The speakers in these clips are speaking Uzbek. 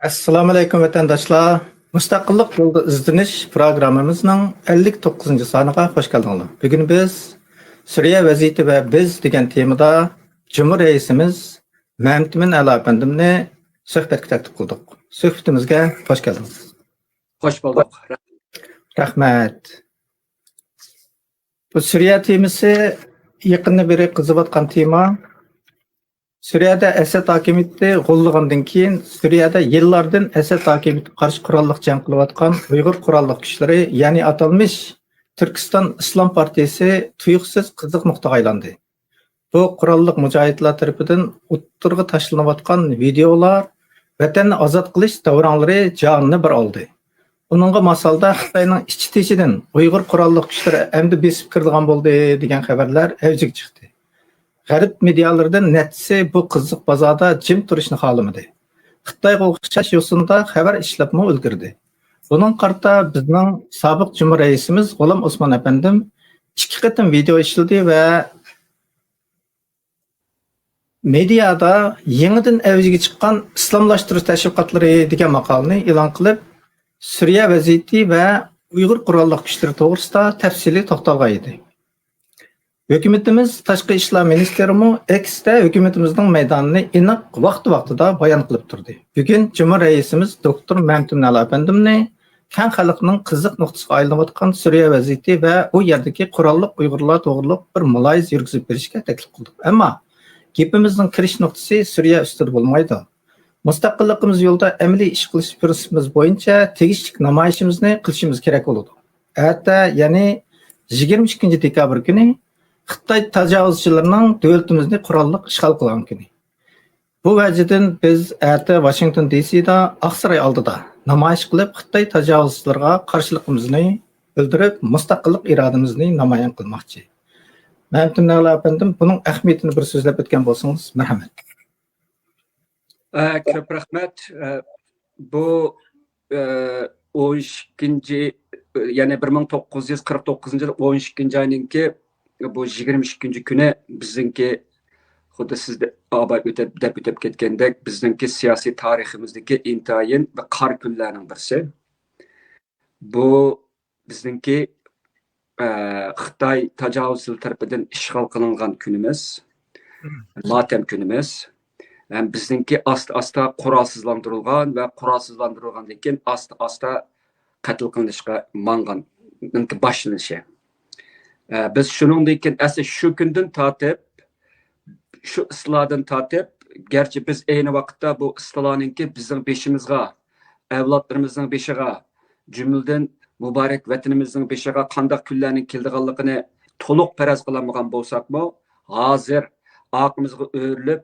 Assalomu alaykum vatandaşlar. Mustaqillik yo'lida izlanish programmamizning 59 soniga xush keldinglar. Bugun biz Suriya vaziyati va biz degan temada Cumhur raisimiz Mamtimin Alapandimni suhbatga taklif qildik. Suhbatimizga xush keldingiz. Hoş bulduk. Rahmat. Bu Suriya temasi yaqinda beri qiziqayotgan tema. Suriyada Asad hokimiyati qo'llagandan keyin Suriyada yillardan Asad hokimiyatiga qarshi qurolli jang qilayotgan Uyg'ur qurolli kuchlari, ya'ni atalmish Turkiston Islom partiyasi tuyuqsiz qiziq nuqtaga aylandi. Bu qurolli mujohidlar tarafidan o'ttirga tashlanayotgan videolar vatanni ozod qilish davronlari jonini bir oldi. Buningga masalda Xitoyning ichi-techidan Uyg'ur qurolli kuchlari endi besib kirgan bo'ldi degan xabarlar avjiga chiqdi. G'arb medialaridan netsi bu qiziq bozorda jim turishni xohlamadi. Xitoyga o'xshash yo'sinda xabar ishlabmi ulgurdi. Buning qarta bizning sobiq Cumhur raisimiz G'ulom Osmon apandim 2 qatim video ishladi va mediada yangidan avjiga chiqqan islomlashtirish tashviqotlari degan maqolani e'lon qilib, Suriya vaziyati va Uyg'ur qurolli kuchlari to'g'risida tafsiliy to'xtalgan edi. Hükümetimiz Tashqi ishlar ministerimi X'da hükümetimizning maydonini aniq vaqti-vaqtida bayon qilib turdi. Bugun Cumhur raisimiz Doktor Mamtimin Alapandimni kan xalqning qiziq nuqtasiga aylanayotgan Suriya vaziyati va u yerdagi qurolli Uyg'urlar to'g'riliq bir muloyiz yurgizib berishga taklif qildik. Ammo gapimizning kirish nuqtasi Suriya ustida bo'lmaydi. Mustaqilligimiz yo'lida amaliy ish qilish prinsipimiz bo'yicha tegishli namoyishimizni qilishimiz kerak bo'ladi. Hatta ya'ni 22 dekabr kuni Xitoy tajovuzchilarining davlatimizni qurolli ishg'ol qilgan kuni. Bu vajidan biz erta Washington DC'da Oqsaroy oldida namoyish qilib, Xitoy tajovuzchilariga qarshiligimizni bildirib, mustaqillik irodamizni namoyon qilmoqchi. Mamtimin Alapandym buning ahamiyatini bir so'zlab o'tgan bo'lsangiz, marhamat. Ko'p rahmat. Bu 12 ya'ni 1949-yil 12-oyninki bu 22 kuni bizningki xuddi sizda abay deb o'tib ketgandek bizningki siyosiy tariximizdagi intayin va qor kunlarning birisi. Bu bizningki Xitoy tajovuzchilari tarafidan ishg'ol qilingan kunimiz, matam kunimiz. Bizningki asta qurolsizlantirilgan va qurolsizlantirilgandan keyin asta qatl qilinishga manganning boshlanishi. Biz shuningdek asli shu kundan tortib, shu islohdan tortib, garchi biz ayni vaqtda bu islohninki bizning beshimizga, avlodlarimizning beshiga, jumladan muborak vatanimizning beshiga qanday kunlarning keldiganligini to'liq faraz qilmagan bo'lsakmi, hozir oqimizga o'rilib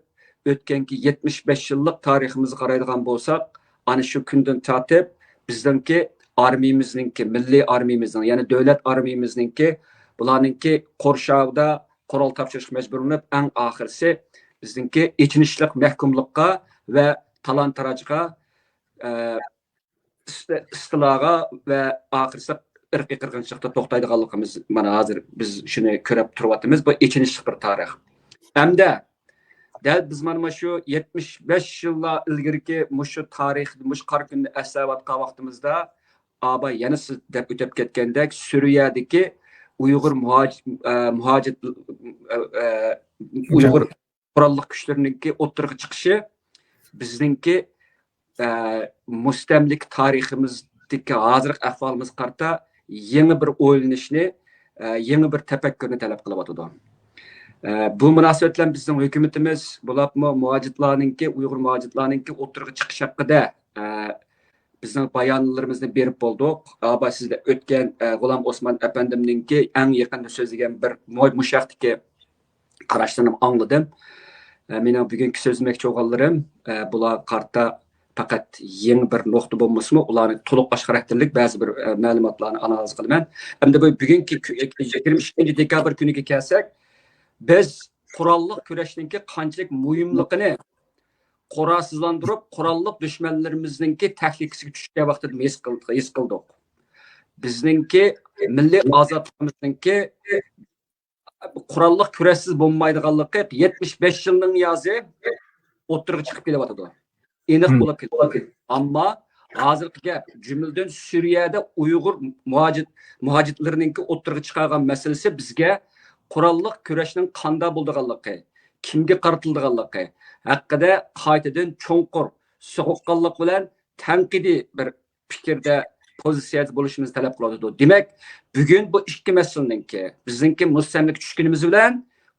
o'tganki 75 yillik tariximizga qaraydigan bo'lsak, ana shu kundan tortib bizningki armiyamizningki, milliy armiyamizning, ya'ni davlat armiyamizningki bularninki qo'rshovda qurol topshirishga majburlanib, eng oxirisi bizningki ichinishlik mahkumlikqa va talon-tarojga, istiloga va oxirisi irqiy qirg'inchilikda to'xtaydiganligimiz mana hozir biz shuni ko'rib turyapmiz. Bu ichinishlik bir tarix. Hamda dal biz mana shu 75 yillar ilgariki mushu tarix, mush qor kunni eslayotgan vaqtimizda abay yana siz deb o'tib ketgandek Suriyadagi Uyg'ur muhojir Uyg'ur qurolli kuchlarininki o'ttirg'i chiqishi bizningki mustamlik tariximizdagi hozirgi ahvolimiz qarta yangi bir o'ylanishni, yangi bir tafakkurni talab qilyotdi. Bu munosabat bilan bizning hukumatimiz bo'lapmi muhojirlarninki, Uyg'ur muhojirlarninki o'ttirg'i chiqish haqida bizning bayonlarimizni berib bo'ldik. Aba sizda o'tgan G'ulom Osmon apandimninki eng yaqinda so'zlagan bir mushaqdagi qarashlarini angladim. Mening bugungi so'zlamoqchi bo'lganlarim bular qarta faqat yangi bir nuqta bo'lmasmi, ularni to'liq boshqa xarakterlik ba'zi bir ma'lumotlarni analiz qilaman. Hamda bu bugungi 22 dekabr kuniga kelsak, biz qurolli kurashninki qanchalik muhimligini qurolsizlantirib, qurolli dushmanlarimizningki tahlikaga tushgan vaqtida his qildik. Bizningki milliy ozodligimizningki qurolli kurashsiz bo'lmaydiganligi 75 yilning yozi o'ttirg'i chiqib kelyapti. aniq bo'lib ketdi. Ammo hozirgi gap jumladan Suriyada Uyg'ur muhojirlarninki o'ttirg'i chiqargan masalasi bizga qurolliq kurashning qanday bo'lganligi, kimga qaratilganligi haqida qaytadan cho'nqur so'qqanlik bilan tanqidiy bir fikrda pozitsiyada bo'lishimizni talab qiladi. Demak, bugun bu ikki masalaninki bizningki mustamlik tushkunimiz bilan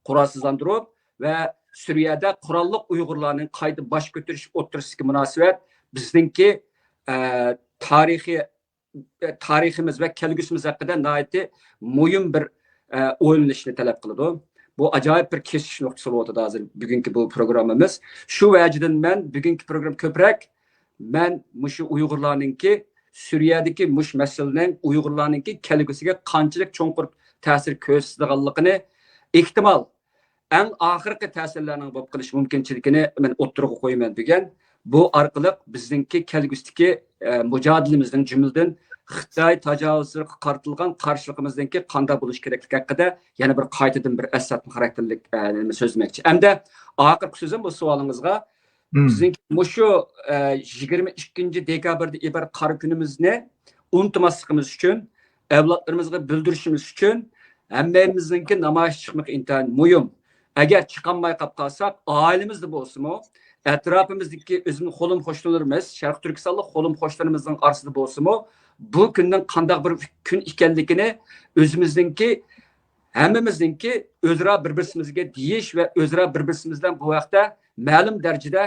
qurolsizlantirib va Suriyada qurolliq Uyg'urlarning qayta bosh ko'tarish o'tirishga munosabat bizningki tariximiz va kelgusimiz haqida nihoyatda muhim bir o'ylanishni talab qiladi. Bu ajoyib bir kesish nuqtasi bo'ldi hozir bugungi bu programmamiz. Shu vajidan men bugungi program ko'proq men mushu Uyg'urlarningki Suriyadagi mush masalaning Uyg'urlarningki kelgusiga qanchalik cho'nqur ta'sir ko'rsatganligini ehtimol eng oxirgi ta'sirlarning bo'lib qilish mumkinchiligini men o'ttirg'a qo'yaman degan. Bu orqali bizningki kelgusidagi mujodilamizning jumladan Xitoy tajovuzlariga qaratilgan qarshiligimizningki qanday bo'lish kerakligi haqida yana bir qaytadan bir asatli xarakterlik so'zlamoqchi. Hamda oxirgi so'zim bu savolingizga bizning mushu 22 dekabrda iborat qora kunimizni unutmasligimiz uchun, avlodlarimizga bildirishimiz uchun hammamizningki namoyish chiqmoq intayin muhim. Agar chiqolmay qolib qolsak, oilamizda bo'lsa-mu, atrofimizdagi o'zimiz qo'lim qo'shnilarimiz, Sharq Turkistonlik qo'lim qo'shnilarimizning orasida bo'lsa-mu, bu kunning qanday bir kun ekanligini o'zimizningki hammamizningki o'zaro bir-birimizga deyish va o'zaro bir-birimizdan bu vaqtda ma'lum darajada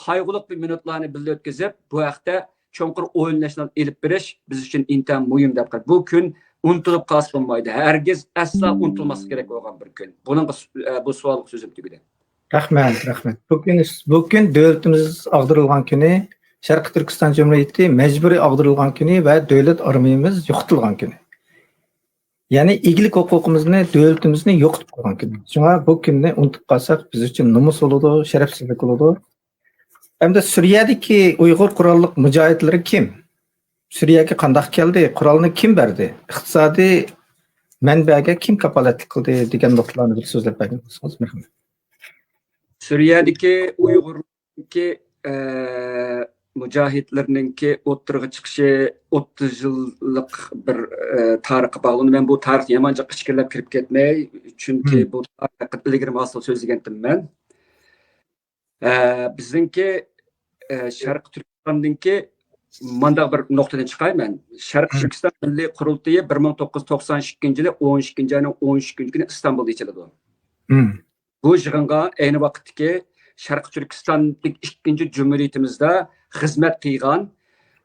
qayg'uliq bir minutlarni birga o'tkazib, bu vaqtda cho'nqur o'yinlashdan elib berish biz uchun intayin muhim deb qarayman. Bu kun unutilib qolsa bo'lmaydi. Hargiz asla unutilmasi kerak bo'lgan bir kun. Buning bu savolga so'zim tugadi. Rahmat. Bu kun davlatimiz ag'darilgan kuni, Sharq Turkiston Cumhuriyeti majburiy ag'darilgan kuni va davlat armiyamiz yo'qotilgan kuni. Ya'ni eglik huquqimizni, davlatimizni yo'qotib qo'ygan kun. Shunga bu kunni unutib qolsak biz uchun nomus bo'ladi, sharafsizlik bo'ladi. Hamda Suriyadagi Uyg'ur qurolliq mujohidlari kim? Suriyaga qanday keldi? Qurolni kim berdi? Iqtisodiy manbaga kim kafolatlik qildi degan nuqtalarni bir so'zlab bersangiz, marhamat. Suriyadagi Uyg'urlarningki mujohidlarningki o'ttirg'i chiqishi 30 yillik bir tarixga bog'liq. Men bu tarixni yamancha ichkirlab kirib ketmay, chunki bu haqida ilgari mas'ul so'zlaganman. Bizningki Sharq Turkistondagi mandaq bir nuqtadan chiqayman. Sharq Turkiston milliy qurultiyi 1992-yili 12-oyning 13-kuni Istanbulda ichiladi. Bu yig'inga ayni vaqtdagi Sharq Turkistondagi ikkinchi jumhuriyatimizda xizmat qilgan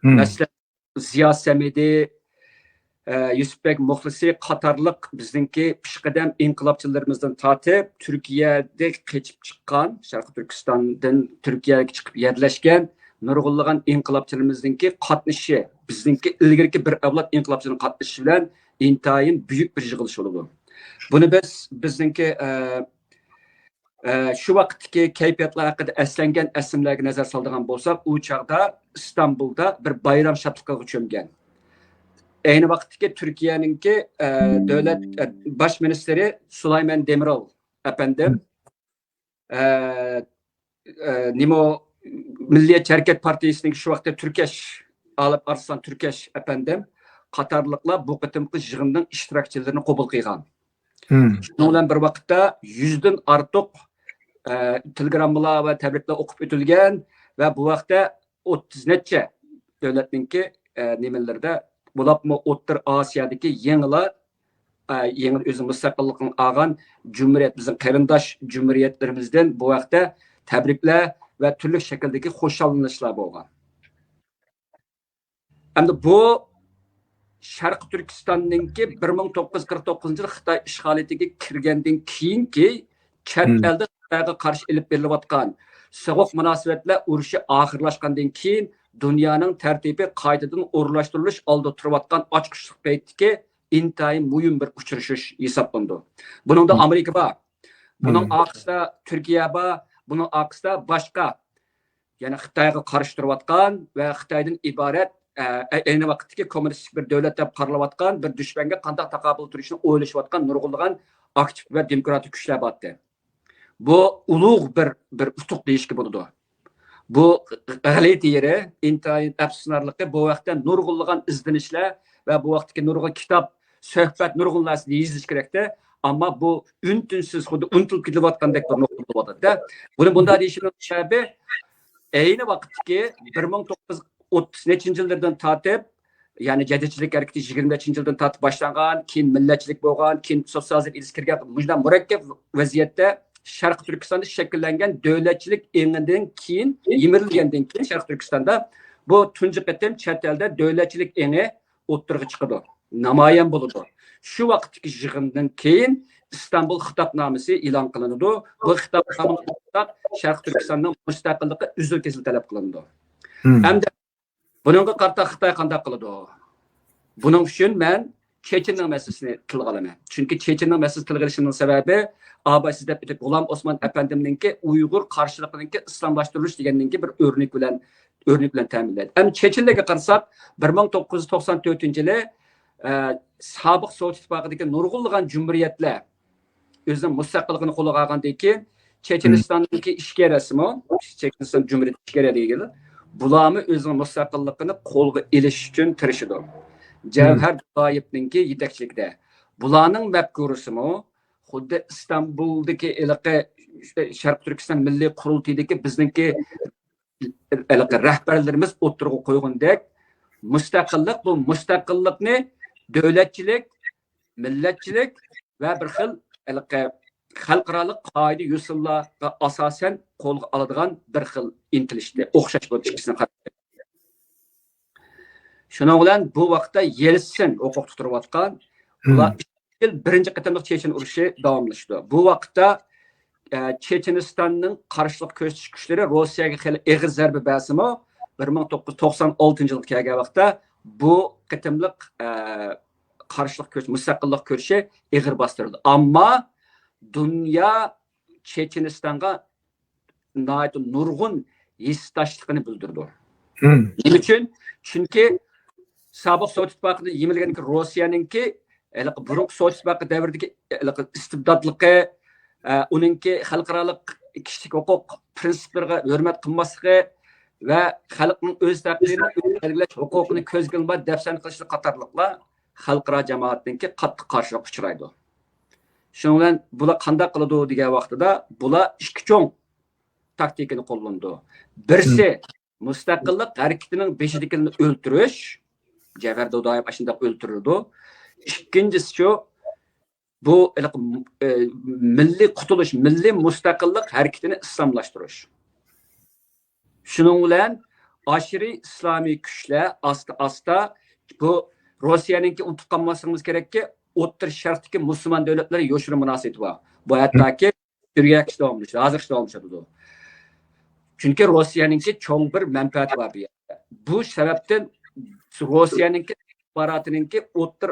masalan Ziyo Samidi, Yusufbek Muxlisi qatorliq bizningki pishqadam inqilobchilarimizdan tortib Turkiyada qechib chiqqan, Sharq Turkistondan Turkiyaga chiqib yerlashgan nurg'unlagan inqilobchilarimizningki qatnashi, bizningki ilgirki bir avlod inqilobchining qatnashi bilan intayin buyuk bir yig'ilish bo'ldi. Buni bizningki shu vaqtdagi kayfiyatlar haqida aslangan aslimlarga nazar soladigan bo'lsak, u chaqda Istanbulda bir bayram shodligiga cho'mgan. Ayni vaqtdagi Turkiyaninki davlat bosh ministri Süleyman Demirel efendim Nimo Milliyetçi Hareket Partiyasining shu vaqtda Turkesh Alip Arslan Turkesh efendim qatorliqlar bu qitimqi yig'inning ishtirokchilarini qabul qilgan. Shundan bilan bir vaqtda 100 dan ortiq telegrammalar va tabriklar o'qib o'tilgan va bu vaqtda 30 necha davlatninki nimalarda bo'lapmi O'rta Osiyodagi yangi o'zi mustaqillikni olgan jumhuriyat bizning qarindosh jumhuriyatlarimizdan bu vaqtda tabriklar va turli shakldagi xo'shallanishlar bo'lgan. Endi bu Sharq Turkistonninki 1949-yil Xitoy ishg'oliyatiga kirgandan keyinki chet elda Xitoyga qarshi olib berilayotgan sovuq munosabatlar urushi oxirlashgandan keyin dunyoning tartibi qaytadan o'rlashtirilish oldida turayotgan ochqishlik paytdagi intayin muhim bir uchrashish hisoblandi. Buningda Amerika bor, buning orqasida Turkiya bor, buning orqasida boshqa ya'ni Xitoyga qarshi turayotgan va Xitoydan iborat ayni vaqtdagi kommunistik bir davlat deb qaralayotgan bir dushmanga qanday taqobil turishni o'ylashayotgan nurg'unlagan aktiv va demokratik kuchlar bordi. Bu ulug' bir utuq deyishga bo'ladi. Bu g'alati yeri, intayin afsuslanarli bu vaqtda nurg'unlagan izlanishlar va bu vaqtdagi nurg'un kitob, suhbat, nurg'un narsani yezish kerakda. Ammo bu un-tinsiz xuddi unutilib ketayotgandek bir nuqta bo'lyapti. Buni bunday deyishimning sababi ayni vaqtdagi 1930 yillardan tortib, ya'ni jadidchilik harakati 20-yildan tortib boshlangan, keyin millatchilik bo'lgan, keyin sotsializm ilib kirgan bunday murakkab vaziyatda Sharq Turkistonda shakllangan davlatchilik engidan keyin, yemirilgandan keyin Sharq Turkistonda bu tunji qatim chet elda davlatchilik engi o'ttirg'i chiqadi, namoyon bo'ladi. Shu vaqtdagi yig'indan keyin İstanbul xitobnomasi e'lon qilinadi. Bu xitobnomada Sharq Turkistonning mustaqilligi uzil-kesil talab qilindi. Hamda buningga qarata Xitoy qanday qiladi? Buning uchun men Chechenning masalasini tilga olaman. Chunki Chechenning masalasi tilga olishining sababi Abasiz deb bitib G'ulom Osmon apandimninki Uyg'ur qarshiligininki islomlashtirish deganninki bir o'rnak bilan ta'minlaydi. Ham Chechenlarga qarasak 1994-yili sobiq Sovet ittifoqidagi nurg'unlagan jumhuriyatlar o'zining mustaqilligini qo'lga olgandan keyin Chechenistondagi ishga rasmi, Checheniston jumhuriyati ishga deyiladi. Bularni o'zining mustaqilligini qo'lga olish uchun tirishadi. Javhar Doyevninki yetakchiligida. Bularning mafkurusimi xuddi İstanbuldagi Sharq Turkiston milliy qurultiyidagi bizningki rahbarlarimiz o'tirg'i qo'ygandek mustaqillik bu mustaqillikni davlatchilik, millatchilik va bir xil xalqaro qoida usullarga asosan qo'lga oladigan bir xil intilishdi. O'xshash bo'lib ikkisini qarab. Shuning bilan bu vaqtda Yelsin huquq tutirayotgan ular birinchi qatimliq Chechen urushi davomlashdi. Bu vaqtda Chechenistonning qarshilik ko'rsatish kuchlari Rossiyaga xil eg'iz zarba bersimi 1996-yilga kelgan vaqtda bu qatimliq qarshilik ko'rish, mustaqillik ko'rishi eg'ir bostirildi. Ammo dunyo Chechenistonga nurg'un hissdoshligini bildirdi. Nima uchun? Chunki sobiq Sovet ittifoqida yemilgan Rossiyaninki burun Sovet ittifoqi davridagi istibdodligi, uningki xalqaro kishilik huquq prinsiplariga hurmat qilmasligi va xalqning o'z taqdirini belgilash huquqini ko'zga ilmay dafsan qilish qatorliqlar xalqaro jamoatninki qattiq qarshilik uchraydi. Shuning bilan bular qanday qiladi degan vaqtida bular ikki cho'ng taktikani qo'llandi. Birsi mustaqillik harakatining beshidikini o'ltirish, Javhar Do'dayev ashunda o'ltirildi. Ikkinchisi shu bu milliy qutulish, milliy mustaqillik harakatini islomlashtirish. Shuning bilan aşırı islomiy kuchlar asta bu Rossiyaninki unutib qolmasligimiz kerakki, o'rta sharqdagi musulmon davlatlar yo'shirin munosabati bor. Bu hattoki Suriya davomlashadi, hozir davomlashadi. Chunki Rossiyaninki cho'ng bir manfaati bor bu yerda. Bu sababdan Rossiyaninki istihbarotininki o'rta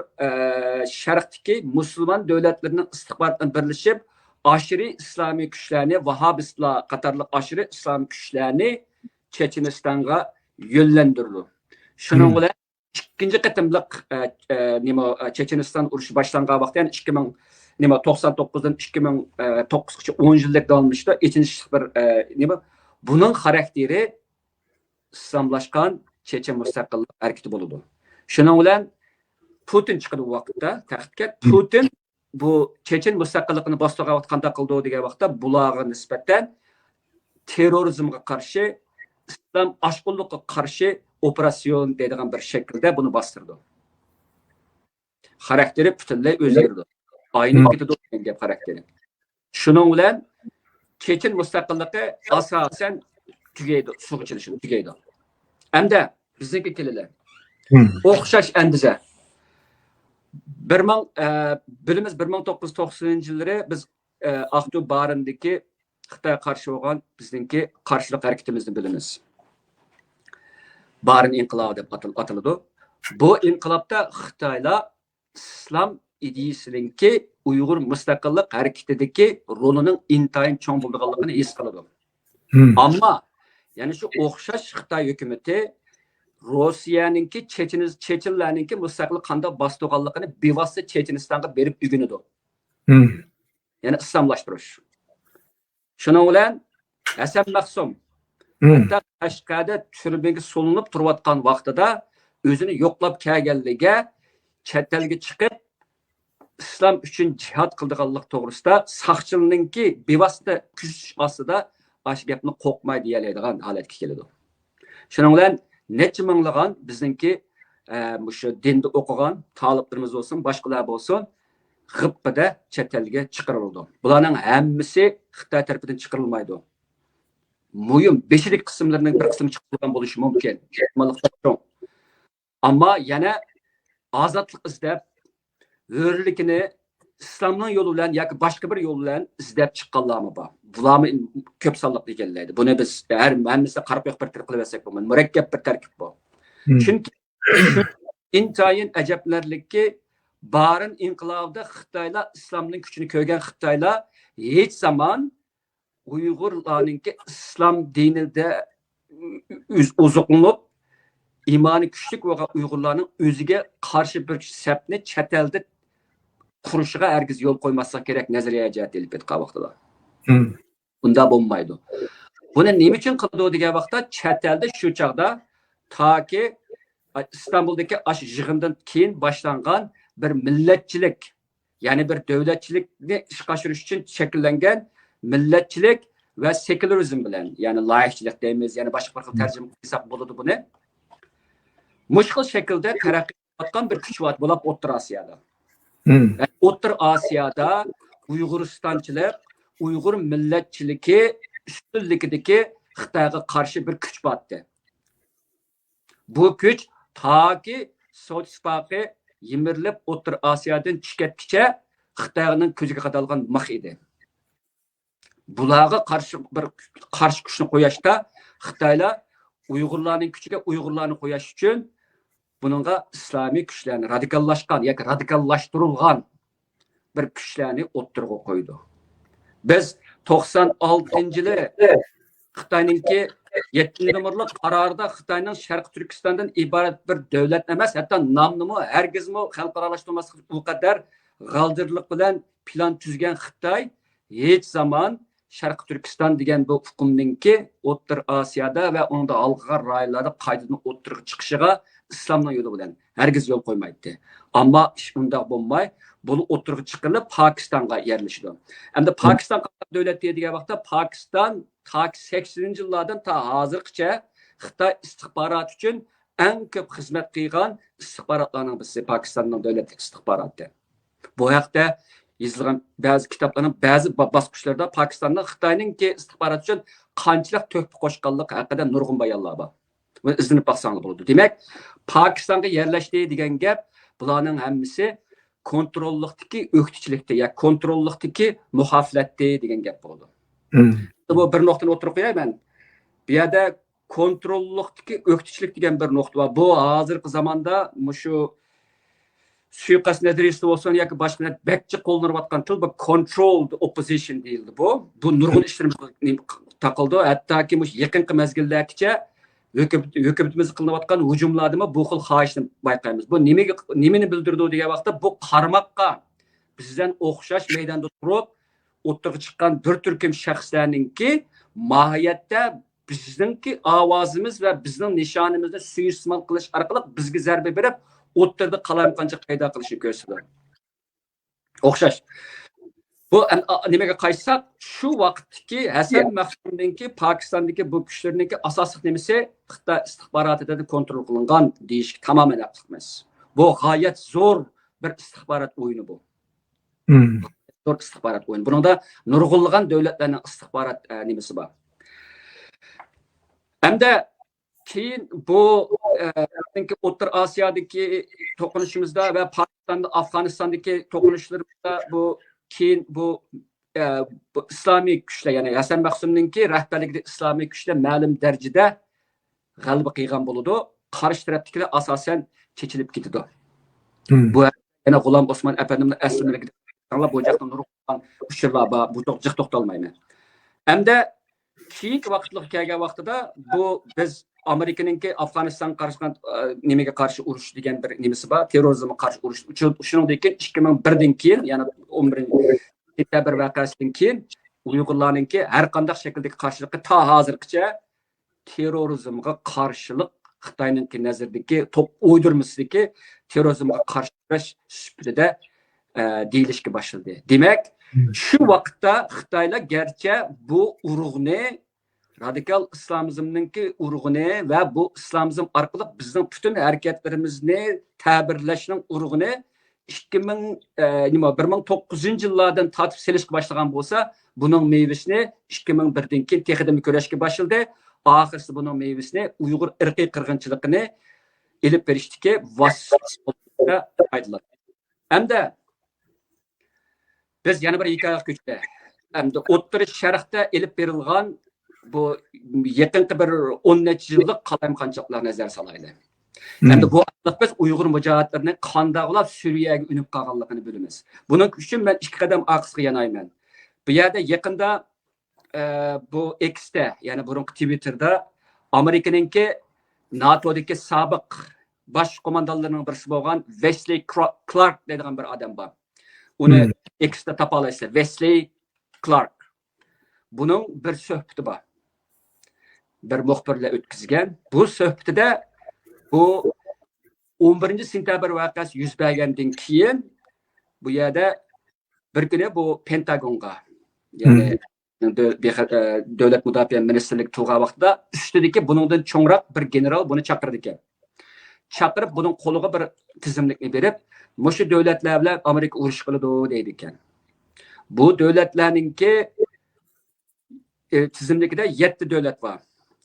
sharqdagi musulmon davlatlarining istihbarotini birlashib, aşırı islomiy kuchlarni, vahobistlar qatorli aşırı islomiy kuchlarni Chechenistonga yo'llantirdi. Shuning bilan ikkinchi qatimliq Checheniston urushi boshlangan vaqtda, ya'ni 99dan 2009gacha 10 yillik davomlashdi. Ikkinchi bir buning xarakteri islomlashgan Chechen mustaqillik harakati bo'ladi. Shuning bilan Putin chiqdi bu vaqtda taxtga. Putin bu Chechen mustaqilligini bostirayotganda qildi degan vaqtda bularga nisbatan terrorizmga qarshi, islom oshqunlikqa qarshi operatsion deydigan bir shaklda buni bostirdi. Xarakteri butunlay o'zgardi. Aynib ketdi degan xarakteri. Shuning bilan Chechen mustaqilligi asosan tugaydi, sug'chilishi tugaydi. Hamda bizniki kelilar. O'xshash andiza. Bilimiz 1990-yillari biz Aqto'b barindagi Xitoy qarshi bo'lgan bizningki qarshilik harakatimizni bilamiz. Barin inqilobi deb ataladi. Bu inqilobda Xitoylar islom ideyasiningki Uyg'ur mustaqillik harakatidagi rolining intayin cho'ng bo'lganligini his qiladi. Ammo ya'ni shu o'xshash Xitoy hukumatı Rossiyaninki Chechenlarninki mustaqillik qanday bostirganligini bevosita Chechenistonga berib o'rganadi. Ya'ni islomlashtirish. Shuning bilan Hasan Maqsum Hatta Qashqarda türmege solinib turayotgan vaqtida o'zini yo'qlab kelganligiga, chet elga chiqib islom uchun jihad qildiganlik to'g'risida saqchilarningki bevosita kuch ostida ash gapni qo'rqmay deyalaydigan holatga keladi. Shuning bilan necha minglagan bizningki shu dinda o'qigan taliblarimiz bo'lsin, boshqalar bo'lsin, g'ibqida chet elga chiqarildi. Bularning hammasi Xitoy tarafidan chiqarilmaydi. Muhim beshilik qismlarining bir qismi chiqarilgan bo'lishi mumkin. Ammo yana ozodlik izlab, hurlikni islomning yo'li bilan yoki boshqa bir yo'l bilan izlab chiqqanlarmi bor. Bularni ko'p sonliq ekanlaydi. Buni biz hammasi qarab yo'q bir qilib olsak bo'lmaydi. Murakkab bir tarkib bu. Chunki intayin ajablarlikki barin inqilobda Xitoylar islomning kuchini ko'rgan Xitoylar hech zamon Uyg'urlarningki islom dinida oziqlanib iymoni kuchli bo'lgan Uyg'urlarning o'ziga qarshi bir sapni chet elda qurishiga hargiz yo'l qo'ymaslik kerak nazariya jihati ilib ketgan vaqtida. Bunda bo'lmaydi. Buni nima uchun qildi degan vaqtda chet elda shu chaqda toki İstanbul'daki aş yığından keyin başlangan bir milletçilik, yani bir devletçilikni ishga oshirish uchun shakllangan milletçilik ve sekülerizm bilan, yani layıkçilik deymiz, yani boshqa bir xil tarjima qilsak bo'ladi buni. Mushkil shaklda taraqqi etgan bir kuch bor bo'lib O'rta Osiyoda. O'rta Osiyoda Uyg'uristonchilik, Uyg'ur milletçiligi ustunligidagi Xitoyga qarshi bir kuch bordi. Bu kuch taki Sovet İttifaqı yimirilib O'rta Osiyodan chiqatkicha Xitoyning ko'ziga qadalgan mix edi. Bularga qarshi bir qarshi kuchni qo'yishda Xitoylar Uyg'urlarning kuchiga Uyg'urlarni qo'yish uchun buningga islomiy kuchlarni radikallashgan yoki radikallashtirilgan bir kuchlarni o'ttirg'a qo'ydi. Biz 96-yili Xitoyningki 7-numurlik qarorida Xitoyning Sharq Turkistondan iborat bir davlat emas, hatto nomnimi hargizmi xalqaralashtirmaslik u qadar g'aldirlik bilan plan tuzgan Xitoy hech zamon Sharq Turkiston degan bu hukumninki O'rta Osiyoda va unda alg'ar rayonlarda qaytadan o'ttirib chiqishiga islomning yo'li bilan hargiz yo'l qo'ymaydi. Ammo ish unda bo'lmay, bu o'ttirib chiqilib Pokistonga yerlashdi. Endi Pokiston davlat degan vaqtda Pokiston 80-yillardan ta hozirgacha Xitoy istixborot uchun eng ko'p xizmat qilgan istixborotlarning birisi Pokistonning davlatlik istixboroti. Bu haqda yozilgan ba'zi kitoblarning ba'zi bosqichlarida Pokistonning Xitoyningki istixborot uchun qanchalik to'hfa qo'shganligi haqida nurg'un bayonlar bor. Buni izlanib baxsangiz bo'ladi. Demak, Pokistonga yerlashdi degan gap bularning hammasi kontrollikdagi o'qituvchilikda yoki kontrollikdagi muhofilatda degan gap bo'ladi. Bu bir nuqtani o'tirib qo'yayman. Bu yerda kontrollikdagi o'qituvchilik degan bir nuqta bor. Bu hozirgi zamonda shu suiqasd nazariyasi bo'lsin yoki boshqa bekchi qo'llanayotgan til bu controlled opposition deyildi bu. Bu nurg'un ishlarimiz taqildi. Hattoki yaqinqi mezgillargacha hukumatimiz qilinayotgan hujumlarda bu xil xohishni bayqaymiz. Bu nimani bildirdi degan vaqtda bu qarmoqqa bizdan o'xshash maydonda turib o'ttirib chiqqan bir turkum shaxslarningki mohiyatda bizningki ovozimiz va bizning nishonimizni suiiste'mol qilish orqali bizga zarba berib o'ttirda qalamqancha qayda qilishni ko'rsatadi. O'xshash. Bu nimaga qaytsak, shu vaqtdagi Hasan Mahmudningki Pokistondagi bu kuchlarningki asosiy nimasi Xitoy istixborotida kontrol qilingan deyish tamoman haqliqmiz. Bu g'oyat zo'r bir istixborot o'yini bu. Zo'r istixborot o'yini. Bunda nurg'unlagan davlatlarning istixborot nimasi bor. Hamda keyin bu O'rta Osiyodagi to'qinishimizda va Pokistonda, Afg'onistondagi to'qinishlarimizda bu keyin bu islomiy kuchlar, ya'ni Hasan Mahsumningki rahbarligida islomiy kuchlar ma'lum darajada g'alaba qilgan bo'ladi. Qarshi tarafdagilar asosan chechilib ketadi. Bu yana G'ulom Osmon apanimning aslimligida anglab bu joqdan nurg'un uchurlar bor. Bu to'g'ri to'xtalmayman. Hamda keyingi vaqtlar kelgan vaqtida bu biz Amerikaningki Afg'onistonga qarshi nimaga qarshi urush degan bir nimasi bor, terrorizmga qarshi urush. Shuningdek 2001dan keyin, ya'ni 11-sentabr voqeasidan keyin Uyg'urlarningki har qanday shakldagi qarshiliqqa ta hozirgacha terrorizmga qarshilik Xitoyninki nazardagi top o'ydirmasidagi terrorizmga qarshi kurash sifatida deyilishga boshladi. Demak, shu vaqtda Xitoylar garchi bu urug'ni radikal islomizmninki urug'ini va bu islomizm orqali bizning butun harakatlarimizni ta'birlashning urug'ini 1900-yillardan tatib selishga boshlagan bo'lsa, buning meyvesini 2001dan keyin texnikani ko'rishga boshladi. Oxirisi buning meyvesini Uyg'ur irqiy qirg'inchiligini elib berishdiki vosita foydalanadi. Hamda biz yana bir hikoya ko'chdi. Hamda O'rta Sharqda elib berilgan bu yaqinqi bir 10 necha yillik qalamqanchiliklar nazar solaydi. Hamda bu biz Uyg'ur mujohidlarining qandaqlab Suriyaga unib qolganligini bilamiz. Buning uchun men ikki qadam orqasiga yanayman. Bu yerda yaqinda bu X'da, ya'ni burungi Twitterda Amerikaninki NATO'dagi sobiq bosh qo'mondonlarning birisi bo'lgan Wesley Clark degan bir odam bor. Uni X'da topa olasizlar. Wesley Clark. Buning bir suhbati bor. Bir muxbirlar o'tkazgan. Bu suhbatida bu 11-sentabr voqeasi yuz bergandan keyin bu yerda bir kuni bu Pentagonga, ya'ni davlat mudofaa ministrligi turgan vaqtda ustidagi buningdan cho'ngroq bir general buni chaqirdi ekan. Chaqirib buning qo'liga bir tizimlikni berib, "Mushu davlatlar bilan Amerika urush qiladi" deydi ekan. Bu davlatlarningki tizimlikida 7 davlat bor.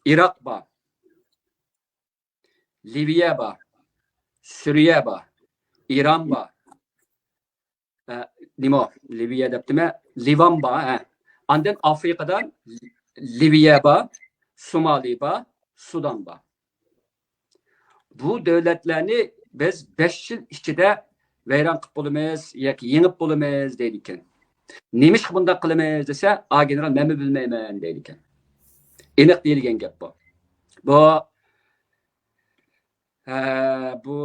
Iroq bor, Liviya bor, Suriya bor, Iron bor. Nima? Liviya debdimi? Livan bor, ha. Ondan Afrikadan Liviya bor, Somali bor, Sudan bor. Bu davlatlarni biz 5 yil ichida vayron qilib bo'lamiz yoki yengib bo'lamiz deydi ekan. Nemish bunday qilamiz desa, "A general, men bilmayman" deydi ekan. Aniq deyilgan gap bu. Bu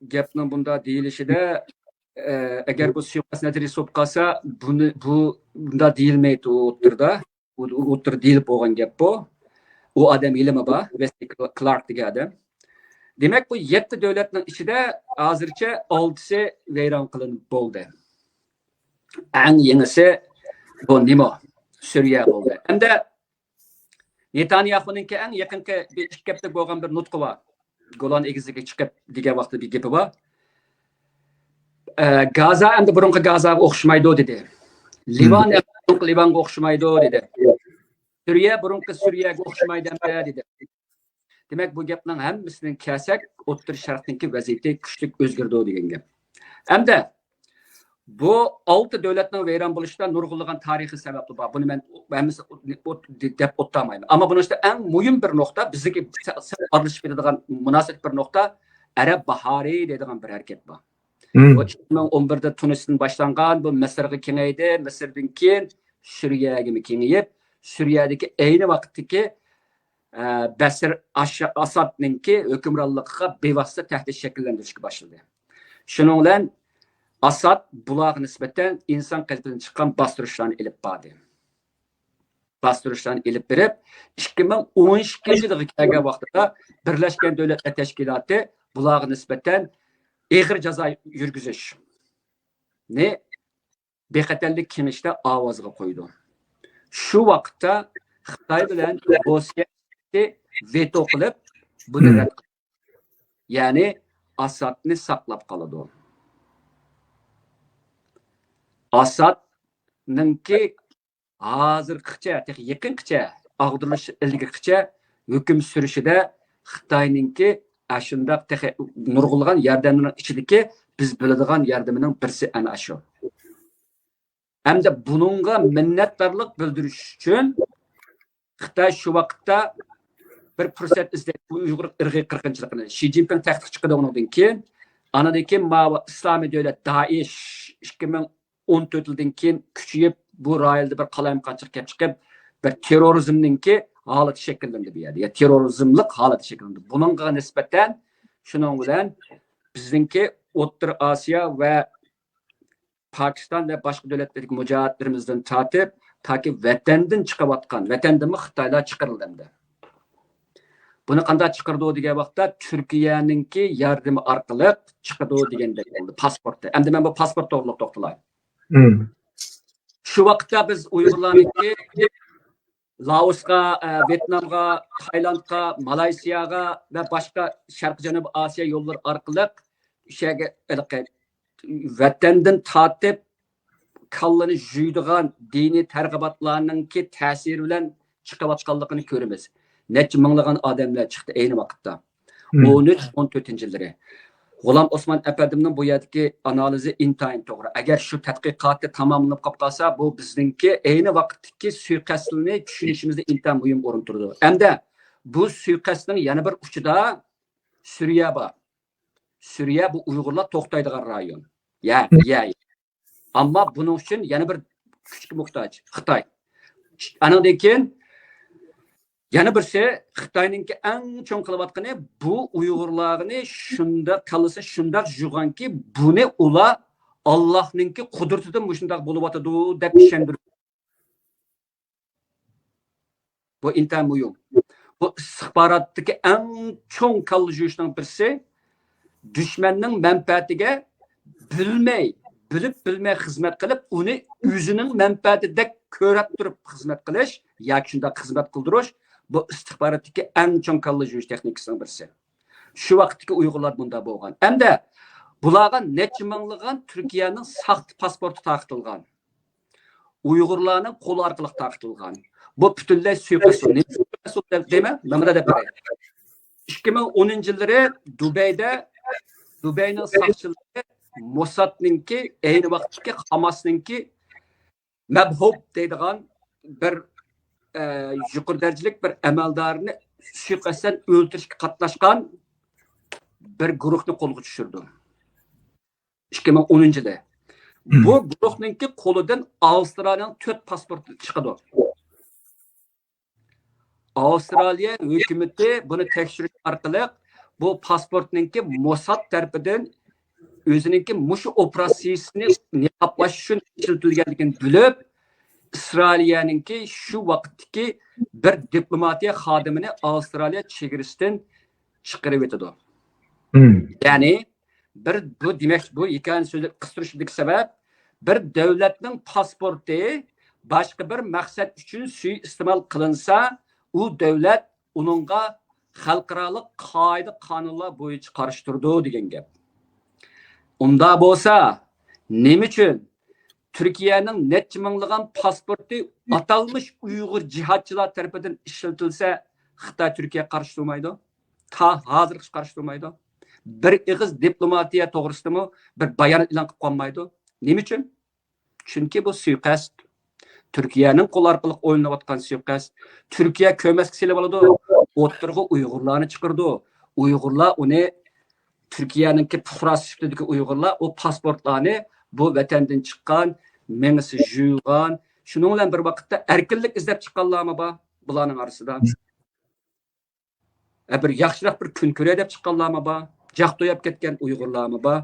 gapning bunda deyilishida agar bu suiqasd natijasi bo'lib qolsa, bu bunda deyilmaydi o'tirda. O'tir deyilib bo'lgan gap bu. U odam ilmi bor, Wesley Clark degan odam. Demak, bu 7 davlatning ichida hozircha 6si vayron qilinib bo'ldi. Eng yengisi bu nima? Suriya bo'ldi. Hamda Netanyahu'ningki eng yaqinki bir ikki hafta bo'lgan bir nutqi bor. Golan egiziga chiqib degan vaqtda bir gapi bor. Gaza endi burungi Gazaga o'xshamaydi dedi. Livan burungi Livanga o'xshamaydi dedi. Suriya burungi Suriyaga o'xshamaydi dedi. Demak, bu gapning hammasidan kelsak, O'rta Sharqdagi vaziyat kuchli o'zgardi degan gap. Hamda bu 6 davlatning vayron bo'lishidan nurg'unlagan tarixiy sababli bor. Buni men hammasi deb o'tmayman. Ammo buni işte eng muhim bir nuqta, bizga aralashib ketadigan munosib bir nuqta Arab bahori deydigan bir harakat bor. 2011da Tunisdan boshlangan, bu Misrga kengaydi, Misrdan keyin Suriyaga kengayib, Suriyadagi ayni vaqtdagi Basir Asadninki hukmronligiga bevosita tahdid shakllantirishga boshladi. Shuning bilan Asad bularga nisbatan inson qalbidan chiqqan bostirishlarni ilib bordi. Bostirishlarni ilib berib, 2012-yilga kelgan vaqtida Birlashgan Davlatlar Tashkiloti bularga nisbatan og'ir jazo yurgizishni bexatarlik kengashida ovozga qo'ydi. Shu vaqtda Xitoy bilan Rossiya veto qilib buni rad qildi. Ya'ni Asadni saqlab qoladi. Asadninki hozirgacha, yaqingacha ag'dirish ilgirgacha hukm surishida Xitoyninki ashundaq nurg'ulg'an yordamning ichidagi biz biladigan yordamining birsi ana shu. Hamda buningga minnatdorlik bildirish uchun Xitoy shu vaqtda bir fursat izlaydi Uyg'ur irqiy qirg'inchiligini. Xi Jinping taxtga chiqadi undan keyin, anadan keyin Islomiy davlat Daesh 2014 yildan keyin kuchayib bu rayonda bir qalamqanchilik kelib chiqib, bir terrorizmninki holati shakllandi bu yerda. Ya terrorizmlik holati shakllandi. Buningga nisbatan shuning bilan bizningki O'rta Osiyo va Pokiston va boshqa davlatlardagi mujohidlarimizdan tortib, toki vatandan chiqayotgan, vatandanmi Xitoylar chiqarildi. Buni qanday chiqirdi degan vaqtda Turkiyaninki yordami orqali chiqadi degandek bo'ldi pasportda. Endi men bu pasport to'g'riliq to'xtalayman. Shu vaqtda biz Uyg'urlarniki Laosga, Vyetnamga, Taylandga, Malayziyaga va boshqa Sharq Janubiy Osiyo yo'llari orqali o'shaga vatandan tortib kallani juydigan diniy targ'ibotlarningki ta'siri bilan chiqayotganligini ko'ramiz. Necha minglagan odamlar chiqdi ayni vaqtda. 13-14-yillari. G'ulom Osmon Apandimning bu yerdagi analizi intayin to'g'ri. Agar shu tadqiqotni tamomlab qolib qolsa, bu bizningki ayni vaqtdagi suiqasdni tushunishimizda intayin muhim o'rin turdi. Hamda bu suiqasdning yana bir uchida Suriya bor. Suriya bu Uyg'urlar to'xtaydigan rayon. Ya. Ammo buning uchun yana bir kuchga muhtoj Xitoy. Anadan keyin yana birisi Xitoyninki eng cho'ng qilayotgani bu Uyg'urlarni shunda qalasa shunda jug'anki buni ular Allohninki qudratidan shunday bo'lyotadi deb ishondirdi. Bu intayin muhim. Bu istixborotdagi eng cho'ng qilishning birisi dushmanning manfaatiga bilib xizmat qilib, uni o'zining manfaatidek ko'rib turib xizmat qilish yoki shunday xizmat qildirish bu istixborotdagi eng cho'ng qo'llash texnikasining birisi. Shu vaqtdagi Uyg'urlar bunda bo'lgan. Hamda bularga necha minglagan Turkiyaning saxt pasporti taqtilgan. Uyg'urlarning qo'li orqali taqtilgan. Bu butunlay suiqasd deymi? Nima deb beray? 2010-yillari Dubayning saqchilari Mossadninki ayni vaqtdagi Hamasninki mabhub deydigan bir yuqori darajalik bir amaldorni suiqasddan o'ldirishga qatnashgan bir guruhni qo'lga tushirdi. 2010-yilda. Bu guruhninki qo'lidan Avstraliyaning 4 pasporti chiqadi. Avstraliya hukumati buni tekshirish orqali bu pasportninki Mossad tarafidan o'zininki mushu operatsiyasini niqoblash uchun ishlatilganligini bilib, Isroiliyaninki shu vaqtdagi bir diplomatiya xodimini Avstraliya chegarasidan chiqarib etadi. Ya'ni bu demak bu ekan so'zli qistirishlik sabab bir davlatning pasporti boshqa bir maqsad uchun suiiste'mol qilinsa, u davlat uningga xalqaro qoida qonunlar bo'yicha qarshi turdi degan gap. Unda bo'lsa, nima uchun Turkiyaning necha minglagan pasporti atalmış Uyg'ur jihatchilar tomonidan ishlatilsa, Xitoy Turkiyaga qarshi turmaydi? Ta hozir qarshi turmaydi. Bir ig'iz diplomatiya to'g'risida bir bayonot e'lon qilib qo'ymaydi. Nima uchun? Chunki bu suiqasd. Turkiyaning qo'l orqali o'ylanayotgan suiqasd. Turkiya ko'masga silib oladi. O'tirg'i Uyg'urlarni chiqirdi. Uyg'urlar uni Turkiyaninki fuqarosisidagi Uyg'urlar o pasportlarni bu vatandan chiqqan, mengisi juygan, shuning bilan bir vaqtda erkinlik izlab chiqqanlarmi bor bularning orasida. Bir yaxshiroq bir kun ko'ray deb chiqqanlarmi bor, jaq to'yib ketgan Uyg'urlarmi bor.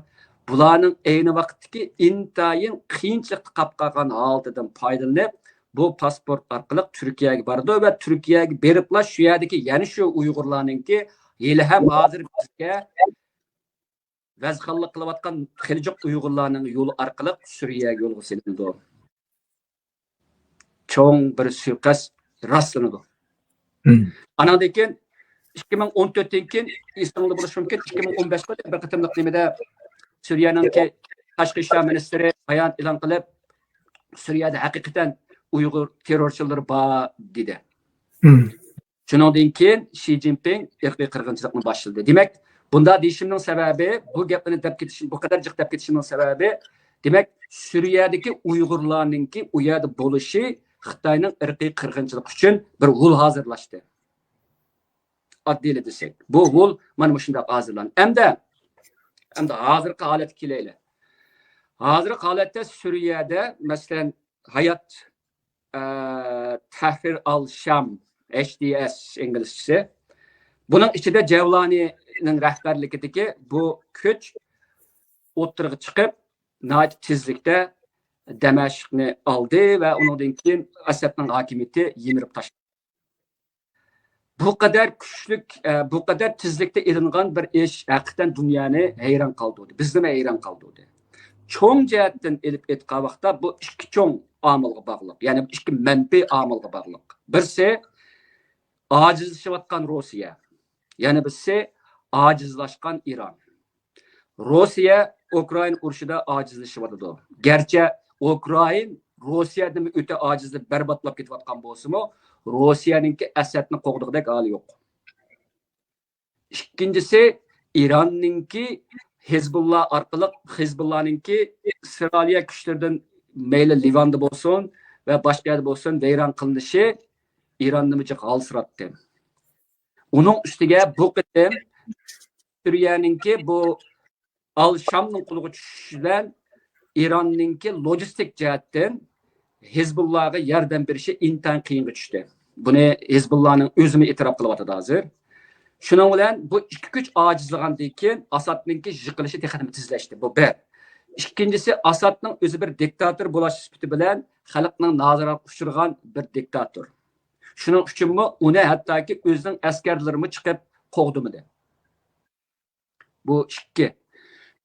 Bularning ayni vaqtdagi intayin qiyinchilikda qolib qolgan holatidan foydalanib, bu pasport orqali Turkiyaga bordi va Turkiyaga beriblar shu yerdagi yana shu Uyg'urlarningki hali ham hozir bizga vazxonlik qilayotgan xiljiq Uyg'urlarning yo'li orqali Suriyaga yo'lga silinadi. Cho'ng bir suiqasd rastlanadi. Anadan keyin 2014dan keyin Istanbulda bo'lishi mumkin, 2015da bir qatimliq nimada Suriyaningki tashqi ishlar ministri bayon e'lon qilib, Suriyada haqiqatan Uyg'ur terrorchilari bor dedi. Shundan keyin Xi Jinping irqiy qirg'inchilikni boshladi. Demak, bunda deyishimning sababi, bu gapni deb ketishim, bu qadar jiq deb ketishimning sababi, demak, Suriyadagi Uyg'urlarningki u yerda bo'lishi Xitoyning irqiy qirg'inchilik uchun bir yo'l hozirlashdi. Oddiy desak, bu yo'l mana shunday hozirlandi. Hamda hozirgi holat kelayli. Hozirgi holatda Suriyada, masalan, Hayat Tahrir al-Sham, HDS inglizchasi. Buning ichida Javlanining rahbarligidagi bu kuch o'tirg'i chiqib, nəhayət tezlikdə Dəməşqni aldı və ondan keyin Əsadның hakimiyyəti yemirib taşıdı. bu kadar küçlük, bu kadar tezlikte ilingan bir iş hakikaten dünyanı hayran kaldırdı. Bizni hayran kaldırdı. Çoğun cihetten elip etkiğe vakta bu iki çoğun amılga bağlılık. Yani iki menfi amılga bağlılık. Birisi acizleşivatkan Rusya. Yani birisi acizlaşkan İran. Rusya Ukrayna uruşida acizleşivatıdı. Gerçi Ukrayna Rusya'dan öte acizli berbatlap ketiyotgan bolsa-mu, Rusya'nınki Asadni qo'g'diqdek hali yo'q. İkincisi İran'ınki Hizbullah arqılıq Hizbullah'ınki İsrailiya güçlerden meyli Livan'da bolsun ve başka yerde bolsun veyran kılınışı İran'ını mıcık alsırattı. Onun üstüge bu kıtım Suriye'ninki bu Al-Şam'ın kuluğu düşüşüden İran'ınki lojistik cihetten Hizbullah'a yerden bir şey intan kıyınğı düştü. Bunu Hizbullah'ın özümü itiraf kılıbatıdı hazır. Şunun bilen bu iki güç acizliğinden keyin Asad'ınki yıkılışı tekrar tizleşti. Bu bir. İkincisi Asad'ın özü bir diktatör bulaş süpütü bilen halkının nazarat uçurgan bir diktatör. Şunun için mi onu hatta ki özünün askerlerimi çıkıp kovdu de. Bu iki.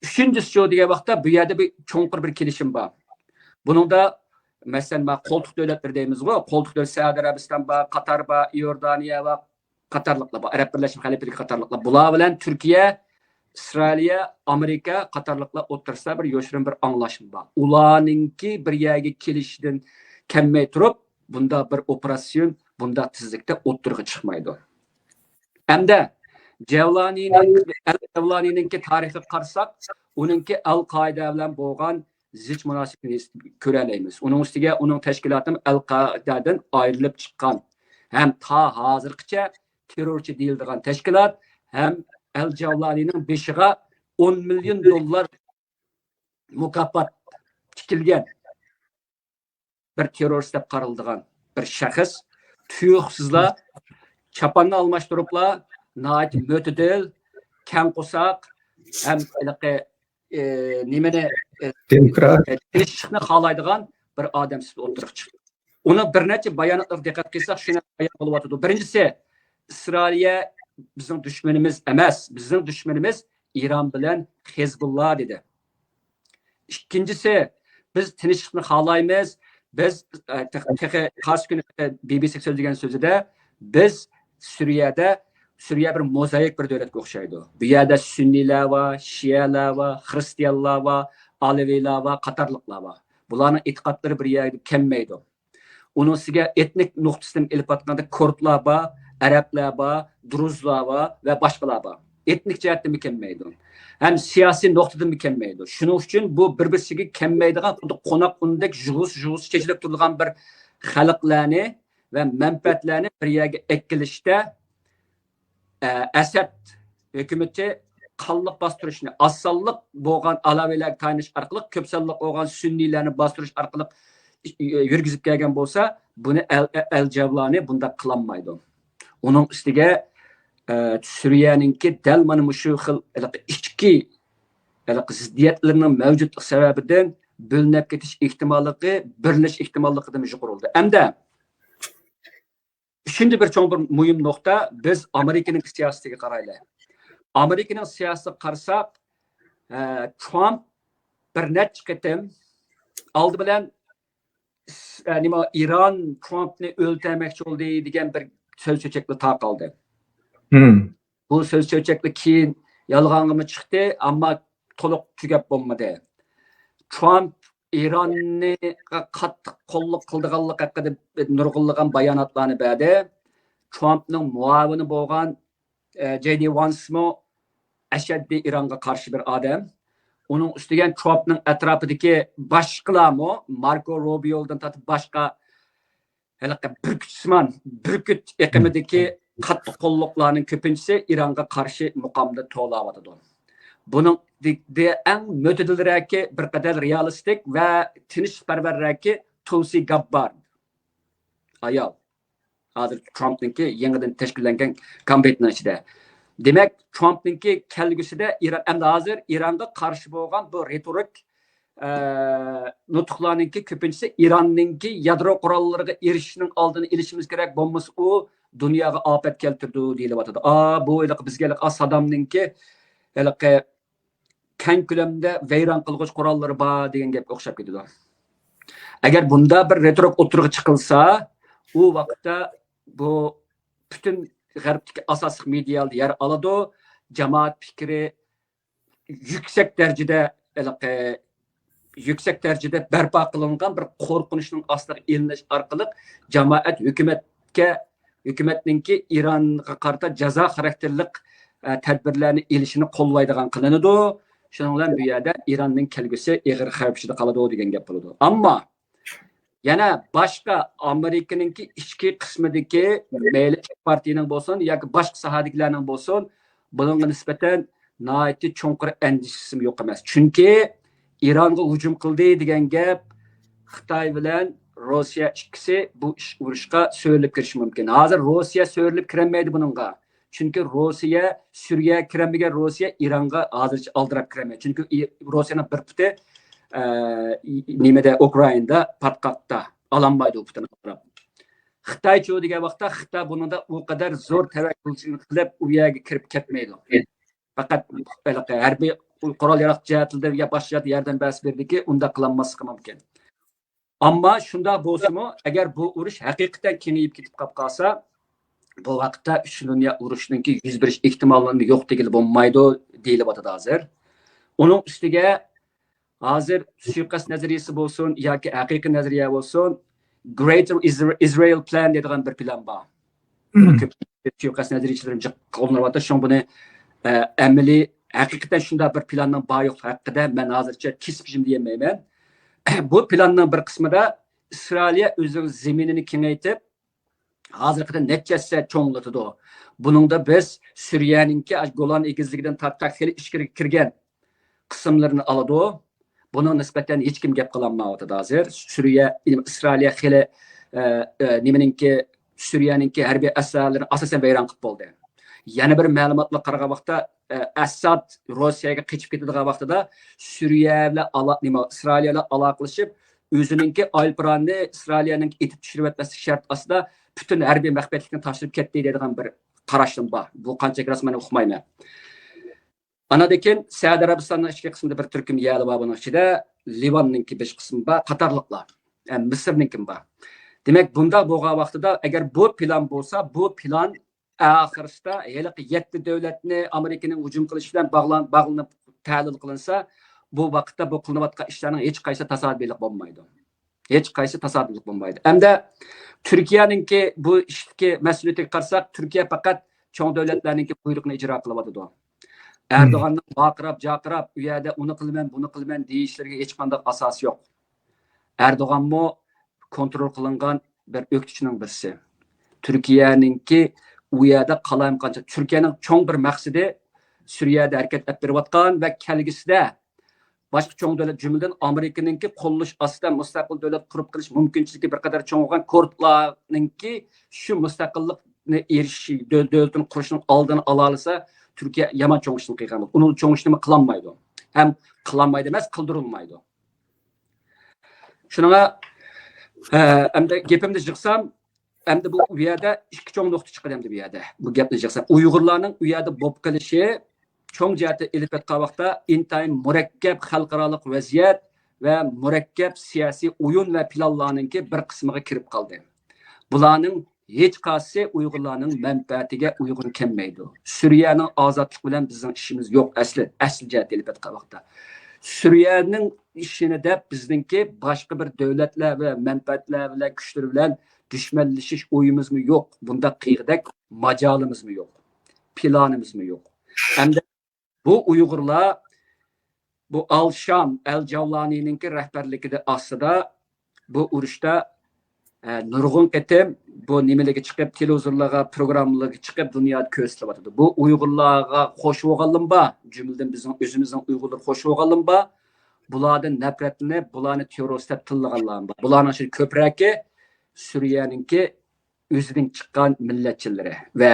Üçüncüsü şu diye vakta bu yerde bir çoğunkur bir kelişim var. Bunun da mesela koltuk devletleri deyimiz var. Koltuk devlet Saudi Arabistan var, Katar var, İordaniya var, Katarlıkla var. Arap Birleşmiş Halifelik Katarlıkla. Bunlar bilen Türkiye, İsrailiya, Amerika Katarlıkla otursa bir yoşuran bir anlaşma var. Ulanınki bir yerge kelişiden kemmey turup bunda bir operasyon, bunda tizlikte oturga çıkmaydı. Hem de Cevlani'ninki tarihi qarsak, onunki Al-Qaida bilen bolgan zich münasibetini göreleymiz. Onun üstüge onun teşkilatı Al-Qaida'dan ayrılıp çıkan. Hem ta hazırkıça terörçü deyildiğin teşkilat, hem El-Cevlani'nin beşiğe 10 milyon dolar mukafat tikilgen bir terörist qarıldığın bir şahıs tüyüksüzla çapanını almıştırıpla naat mötedil, kän qosak, hem nimene tinchlikni xalaydigan bir odam siz o'tirib chiqdi. Uni bir necha bayonotlarga diqqat qilsak, shuni bayon qilyapti. Birinchisi, İsrailiya bizning dushmanimiz emas, bizning dushmanimiz İran bilan Hizbullah dedi. İkincisi, biz tinchlikni xalaymiz. Biz qarshi kuni BBC so'zlagan so'zida biz Suriye bir mozaik bir devletke o'xshaydi. Bu yerda Sünniylar var, Şialar var, Hristiyanlar var, Aleviylar var, Katarlıklar var. Bularning e'tiqodlari bir yerda kelmaydi. Onun size etnik nuqtasidan elib atganda Kurdlar var, Araplar var, Druzlar var ve başkalar var. Etnik jihatdan kelmaydi. Hem siyasi nuqtadan kelmaydi. Shuning uchun bu bir-birisiga kelmaydigan qo'noq undek jug'us chechilib turilgan bir xalqlarni ve menfaatlarni bir yerga ekkilishda Asad hükümeti qanlıq bastırışını, assallık boğan Alaviler kaynaş arqılıq, köpsallık boğan Sünnilerini bastırış arqılıq yürgüzüp gelgen bolsa, bunu El-Cevlani bunda kılanmaydı. Onun üstüge Suriye'ninki delmanı şu xil içki ziddiyetlerinin mevcutluq sebebinden bölünüp ketiş ihtimallığı, birleş ihtimallığı da müşük oldu. Hem de Şimdi bir çoğun bir mühim nokta, biz Amerika'nın siyasetine karayla. Amerika'nın siyasetine karsak, Trump bir net çıkıtım, aldı bilen İran Trump'ni öldürmekçi oldu diyen bir söz çöçekli ta kaldı. Bu söz çöçekli keyin yalğanımı çıktı ama toluk tügep olmadı. Trump İran'ı qattiq qo'llab qildiganlik haqida nurg'unlagan bayonotlarni berdi. Trump'ning muavini bo'lgan J.D. Vance'mi ashaddiy İran'a qarshi bir odam. Uning ustiga Trump'ning atrofidagi boshqalarmi Marco Rubio'dan tortib boshqa burkut eqimidagi qattiq qo'lliqlarning ko'pinchisi İran'a qarshi muqomda to'layotdi. Bunun en mötedilraki bir kadar realistik ve tinchparvarraki Tulsi Gabbard ayol. Hozir Trump'ninki yangidan tashkillangan komitetning ichida. Demak, Trump'ninki kelgusida İran endi hozir İranga qarshi bo'lgan bu retorik nutuqlarninki ko'pinchisi İranninki yadro qurollariga erishishning oldini olishimiz kerak, bo'lmasa u dunyoga ofat keltirdi deyilyapti. Bu bizga Saddamninki keng ko'lamda vayron qilg'ich qurollari bor degan gapga o'xshab ketadi. Agar bunda bir retro o'tirg'i chiqilsa, u vaqtda bu butun g'arbdagi asosiy medial yer oladi, jamoat fikri yüksek derecede berpa kılıngan bir korkunçluğun aslında iliniş arkalık cemaat hükümetninki İran'a karşı ceza karakterlik tedbirlerini ilişini kollaydıgan kılınıdı. Şununla bu yerde İran'ın kelgisi eğer xavfçide kaladı degen gap buludu. Ama yana başka Amerika'nınki içki kısmındaki meyli partinin bolsun ya ki başka sahadikilerinin bolsun bunun nispeten naiti çoğunqur endişisim yok emas. Çünkü İran'a hücum kıldı degan gap Xitoy bilan Rossiya ikkisi bu ish urushga söylep kirishi mumkin. Hozir Rossiya söylep kirmaydi buningga. Çünkü Rossiya Suriya kiramagan Rossiya İran'a hozircha aldirab kirmaydi. Çünkü Rossiyaning bir puti nimada Ukrainada patqaqda alanmaydi u putini qarab. Xitoy chu degan vaqtda Xitoy buningda u qadar zo'r tavakkul qilib u yerga kirib ketmaydi. Faqat harbiy qurol yaraq jihatlarga boshqa yerdan bas berdiki, unda qilinmasligi mumkin. Ammo shunda bo'lsa-mu, agar bu urush haqiqatan kengayib ketib qolsa, bu vaqtda uch dunyo urushininki yuz berish ehtimolligi yo'q degil bo'lmaydi deyilyapti hozir. Uning ustiga hozir suiqasd nazariyasi bo'lsin yoki haqiqiy nazariya bo'lsin, Greater Israel Plan degan bir plan bor. Suiqasd nazariyachilari qo'llanayapti. Shu buni amaliy haqiqatan shunda bir planning bor yo'q haqida men hozircha kesib deyolmayman. Bu planning bir qismida İsrailiya o'zining zaminini kengaytib, hozirda necha cho'nglatadi. Buningda biz Suriyaninki Golan egizligidan tartaqli ishga kirgan qismlarini oladi. Buna nisbeten hiç kim gap qilinmayapti hozir. Suriya, İsrailiya xili nimaninki Suriyaninki harbiy asarlarini asosan vayron qilib bo'ldi. Yana bir ma'lumotga qaragan vaqtda Assad Rossiyaga qochib ketadigan vaqtida Suriya bilan İsrailiya bilan aloqalashib, o'zininki Alpranni İsrailiyaning etib tushirib etmaslik shart ostida butun harbiy maxfiyatlikni tashirib ketdi degan bir qarashim bor. Bu qanchalik rasman uqmayman. Anadekin Saudiya Arabistonning ichki qismida bir turkum yerlar bor, buning ichida Livanninki 5 qismi bor, qatorliqlar. Misrninki bor. Demak, bunda bo'lgan vaqtida agar bu plan bo'lsa, bu plan oxirida hali 7 davlatni Amerikaning hujum qilishi bilan bog'lanib ta'lil qilinsa, bu vaqtda bu qilinayotgan ishlarning hech qaysi tasodiflik bo'lmaydi. Hech qaysi tasodiflik bo'lmaydi. Hamda Turkiyaninki bu ishki mas'uliyatiga qarasak, Turkiya faqat cho'ng davlatlarninki buyruqni ijro qilyapti. Erdoğan'ın baqirab, u yerda uni qilman, buni qilman deyishlariga hech qanday asos yo'q. Erdoğanmo kontrol qilingan bir o'qituvchining birisi. Turkiyaninki u yerda qalam qancha Turkiyaning cho'ng bir maqsadi Suriyada harakat qilib berayotgan va kelgusida boshqa cho'ng davlat jumladan Amerikaninki qo'llash ostida mustaqil davlat qurib qilish mumkinchiligi bir qadar cho'ng bo'lgan kurdlarninki shu mustaqillikni erishish, davlatni qurishning oldini ola olsa, Türkiye yaman çoğuşluğunu qilgan. Onun çoğuşluğunu qılanmaydı. Hem qılanmaydı emas, qıldırılmaydı. Şuna hem de gepimde çıksam, hem de bu uyada iki çoğun nokta çıkar hem de bir yerde. Bu gepde çıksam. Uygurlarning uyada bob qilishi çoğun cihati ilifat qavaqda intayin murakkab xalqarалық vaziyat ve murakkab siyasi oyun ve planlarninki bir qismiga kirib qoldi. Bularning hech qaysi Uyg'urlarning manfaatiga uyg'un kelmaydi. Suriyaning ozodlik bilan bizning ishimiz yo'q asli jihat elbet qavaqda. Suriyaning ishini deb bizningki boshqa bir davlatlar va manfaatlar bilan kuchlar bilan dushmanlashish o'yimizmi yo'q. Bunda qiyg'dak majolimizmi yo'q. Planimizmi yo'q. Hamda bu Uyg'urlar bu Al-Sham Al-Javlanininki rahbarligida ostida bu urushda nurg'un qatim bu nimalarga chiqib televizorlarga programmalarga chiqib dunyoda ko'rsatyapti. Bu Uyg'urlarga qo'shib olganlim bor, jumladan bizning o'zimizning Uyg'urlar qo'shib olganlim bor. Bulardan nafratlanib, bularni terrorist deb tillaganlar bor. Bularning shu ko'pragi Suriyaninki o'zidan chiqqan millatchilari va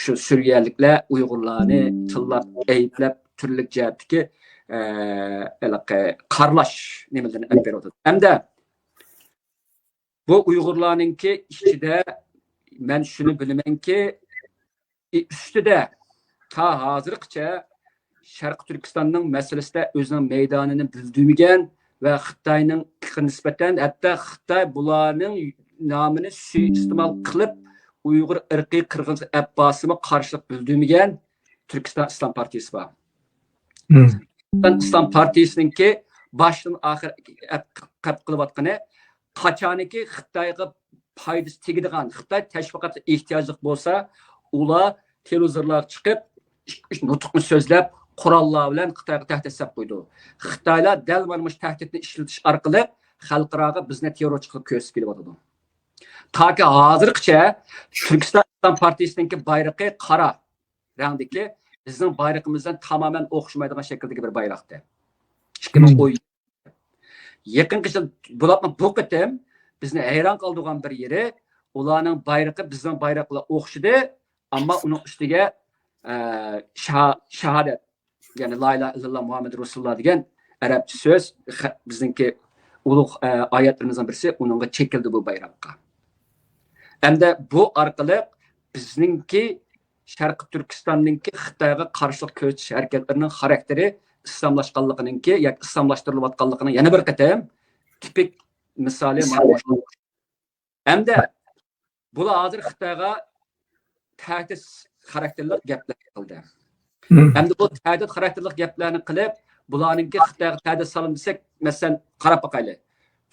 shu Suriyaliklar Uyg'urlarni tillab, ayblab, turli jihatdagi qarlash nimalarni olib beradi. Hamda bu Uyg'urlarninki ichida men shuni bilamanki, ustida ta hozirgacha Sharq Turkistonning masalasida o'zining maydonini bildirmagan va Xitoyning nisbatan hatto Xitoy bularning nomini suiiste'mol qilib Uyg'ur irqiy qirg'inchilik abbosimi qarshilik bildirmagan Turkiston Islom partiyasi bor. Turkiston Islom partiyasiningki boshdan oxir qab qilayotgani qachoniki Xitoyga foydasi tegadigan, Xitoy tashviqotga ehtiyojli bo'lsa, ular televizorlar chiqib, nutqni so'zlab, qurollar bilan Xitoyga tahdid solib qo'ydi. Xitoylar dal mana shu tahdidni ishlatish orqali xalqaroga bizni terrorchi qilib ko'rsatib kelyapti. Toki hozirgacha Turkiston Islom partiyasining bayrog'i qora rangdagi bizning bayrog'imizdan tamamen o'xshamaydigan shakldagi bir bayroqdir. 2010 yaqinqi yil bu qitim bizni hayron qoldirgan bir yeri, ularning bayrog'i bizning bayroqlar o'xshidi, ammo uning ustiga shahodat, ya'ni la ilaha illalloh Muhammad Rasululloh degan arabcha so'z bizningki ulug' oyatlarimizdan birisi uningga chekildi bu bayroqqa. Hamda bu orqali bizningki Sharq Turkistonninki Xitoyga qarshilik ko'rsatish harakatlarining xarakteri islomlashganligininki yoki islomlashtirilayotganligining yana bir qatam tipik misoli mana shu. Hamda bular hozir Xitoyga tahdid xarakterli gaplar qildi. Hamda bu tahdid xarakterli gaplarni qilib, bularninki Xitoyga tahdid solinsak, masalan, qarab boqaylik.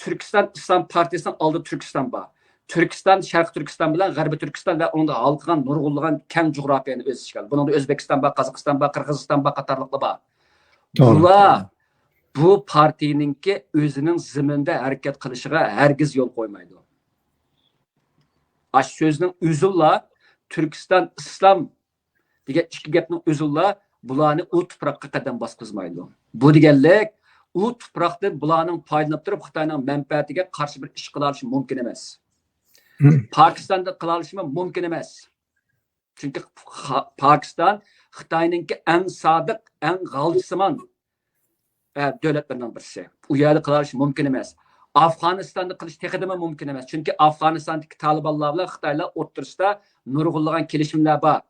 Turkiston Islom partiyasining oldida Turkiston bor. Turkiston, Sharq Turkiston bilan G'arbiy Turkiston va unda halqagan nurg'unlagan keng jo'grafiyani o'z ichiga oldi. Buningda O'zbekiston bor, Qozog'iston bor, Qirg'iziston bor, qatorliqlar bor. Bular bu partiyaninki o'zining ziminda harakat qilishiga hargiz yo'l qo'ymaydi. Ash so'zning o'zilla Turkiston Islom degan ikki gapning o'zilla bularni u tuproqqa qadam bosqizmaydi. Bu deganlik u tuproqdan bularning foydalanib turib Xitoyning manfaatiga qarshi bir ish qila olishi mumkin emas. Pokistonda qila olishi mumkin emas. Chunki Pokiston Xitoyninki eng sodiq, eng g'aljisimon davlatlardan birisi. U yerda qila olishi mumkin emas. Afg'onistonda qilish texidimi mumkin emas. Chunki Afg'onistondagi Talibanlar bilan Xitoylar o'rtasida nurg'unlagan kelishimlar bor.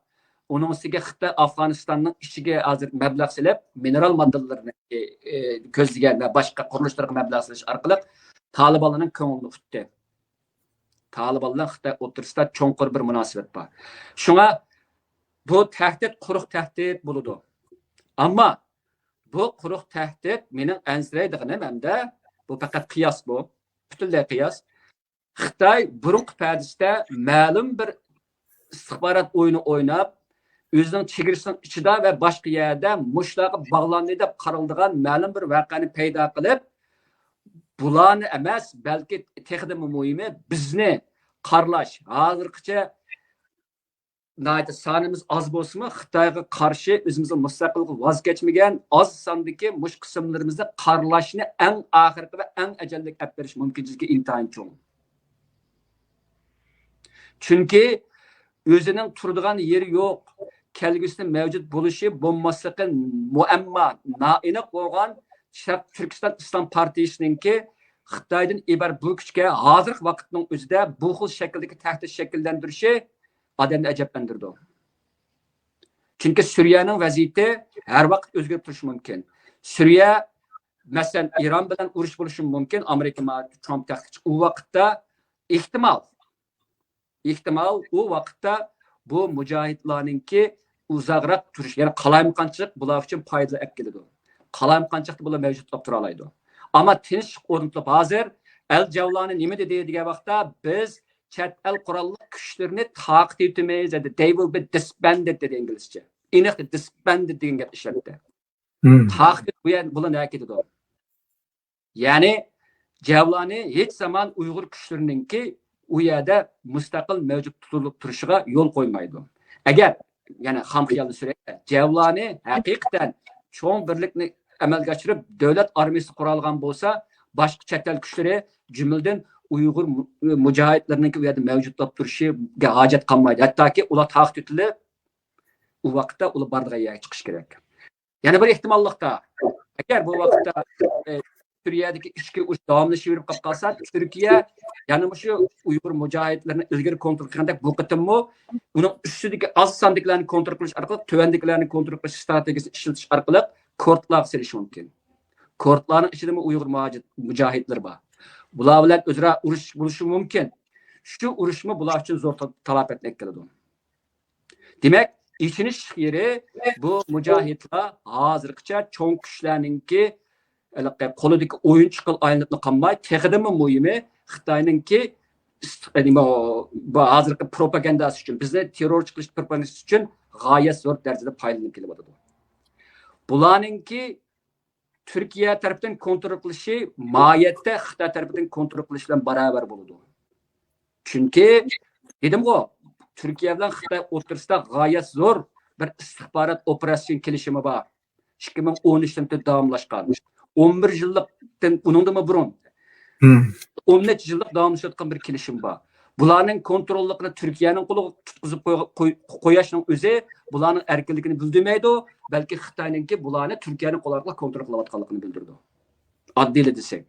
Uning ustiga Xitoy Afg'onistonning ichiga hozir mablag' solib, mineral moddalarni ko'zlagan va boshqa qurilishlarga mablag' solish orqali Talibanlarning ko'nglini tutdi. Talibanlar Xitoy o'rtasida cho'nqur bir munosabat bor. Shunga bu tahdid quruq tahdid bo'ladi. Ammo bu quruq tahdid mening ansiraydiganim hamda bu faqat qiyos bu. Butunlay qiyos. Xitoy burunqi pardisida ma'lum bir istixborot o'yini o'ynab, o'zining chegarasining ichida va boshqa yerda mushlarga bog'landi deb qaraldigan ma'lum bir voqeani paydo qilib, bularni emas, balki texnik muhimi bizni qarlash. Hozirgacha nayta sonimiz oz bo'lsa-mu, Xitoyga qarshi o'zimizning mustaqillikni voz kechmagan oz sondagi mush qismlarimizni qarlashni eng oxirgi va eng ajallik olib berish mumkinligi intayin cho'ng. Chunki o'zining turadigan yeri yo'q, kelgusida mavjud bo'lishi bo'lmasligi muammo, noaniq bo'lgan Sharq Turkiston Islom partiyasiningki Xitoydan iborat bu kuchga hozirgi vaqtning o'zida bu xil shakldagi tahdid shakllantirishi odamni ajablantirdi. Chunki Suriyaning vaziyati har vaqt o'zgarib turishi mumkin. Suriya masalan Iron bilan urush bo'lishi mumkin. Amerika Trump tahdid u vaqtda ehtimol u vaqtda bu mujohidlarningki uzoqroq turish, ya'ni qalaymiqanchilik bular uchun foydali olib keladi. Qalaymiqanchilikda bular mavjud bo'lib tura oladi. Ammo tinchlik o'rnatilib hozir Al-Javlani nima dedi degan vaqtda biz chet el qurolli kuchlarini taqib etmaymiz dedi. They will be disbanded dedi inglizcha. Aniq disbanded degan gap ishlatdi. Taqib bu yer bular nima ketadi? Ya'ni Javlani hech zaman Uyg'ur kuchlariningki u yerda mustaqil mavjud tutilib turishiga yo'l qo'ymaydi. Agar yana ham xiyolni suraydi, Javlani haqiqatan cho'ng birlikni amalga oshirib davlat armiyasi qurolgan bo'lsa, boshqa chet el kuchlari jumladan Uyg'ur mujohidlarining u yerda mavjudlab turishiga hojat qolmaydi. Hattoki ular taqib etilib, u vaqtda ular bordigan yerga chiqish kerak. Yana bir ehtimollikda Agar bu vaqtda Suriyadagi ichki urush davomlashaverib qolib qolsa, Turkiya yana shu Uyg'ur mujohidlarini ilgari kontrol qilgandek bu qitimmi uning ustidagi oz sondagilarni kontrol qilish orqali tuvandagilarni kontrol qilish strategiyasini ishlatish orqali kortlar selish mumkin. Kortlarning ichida Uyg'ur mujohidlar bor. Bular bilan o'zaro urush bo'lishi mumkin. Shu urushmi bular uchun zo'r talafotlik keladi. Demak, ishinish yeri bu mujohidlar hozirgacha cho'ng kuchlarningki qo'lidagi o'yinchi qil aylanib qolmay, texidimi muhimi Xitoyninki bu hozirgi propagandasi uchun, bizni terrorchi qilish propagandasi uchun g'oyat zo'r darajada foydalanib kelyapti. Bularningki Türkiye tarafından kontrol qilishi mohiyatda Xitoy tarafından kontrol qilish bilan barobar bo'ladi. Chunki dedim-ku, Türkiye bilan Xitoy o'rtasida g'oyat zo'r bir istixborot operatsion kelishimi bor. 2013-da davomlashgan. 11 yillikdan uningdan burun 10 yillik davomlashayotgan bir kelishim bor. Bularning kontrolligini Türkiye'nin qo'liga tutqizib qo'yishning o'zi bularning erkinligini bildirmaydi, balki Xitoyninki bularni Türkiye'nin qo'llarga kontrol qilayotganligini bildirdi. Oddiy desak.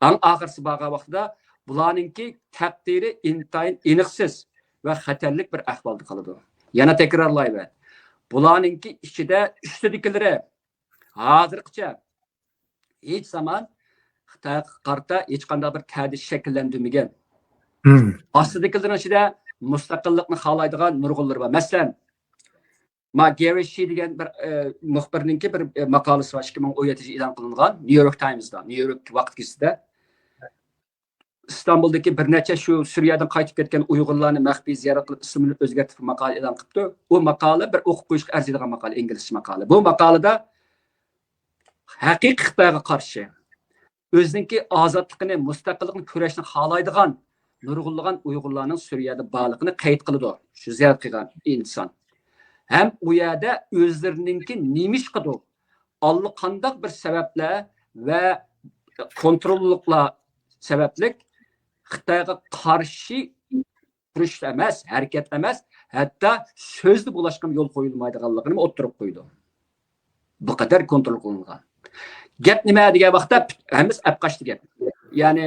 Eng oxirgi baqa vaqtida bularninki taqdiri intayin aniqsiz va xatarlik bir ahvolda qoladi. Yana takrorlayman. Bularninki ichida ustidikilari hozirgacha hech zaman Xitoy qarta hech qanday bir ta'dil shakllantirmagan. Asladagilerin içinde mustaqillikni xohlaydigan nurg'unlar var. Masalan, Gary Shee degan bir muxbirninki bir maqolasi var 2017 e'lon qilingan New York Times'da, New York vaqt gazetida. İstanbul'daki bir necha shu Suriyadan qaytib ketgan Uyg'urlarni maxfiy ziyorat qilib ismini o'zgartirib maqola e'lon qilibdi. U maqola bir o'qib qo'yishga arziydigan maqola, inglizcha maqola. Bu maqolada haqiqiy Xitoyga qarshi o'zininki ozodligini, mustaqillikni kurashni xohlaydigan nurg'unlagan Uyg'urlarning Suriyada borligini qayd qildi. Shu ziyorat qilgan inson. Ham u yerda o'zlarininki nima ish qildi? Allaqanday bir sabablar va kontrolliklar sabablik Xitoyga qarshi turish emas, harakat emas, hatto so'zni bulashgan yo'l qo'yilmaydiganligini o'ttirib qo'ydi. Bu qadar kontrol qilingan. Gap nima degan vaqtda hammasi apqashdi gap. Ya'ni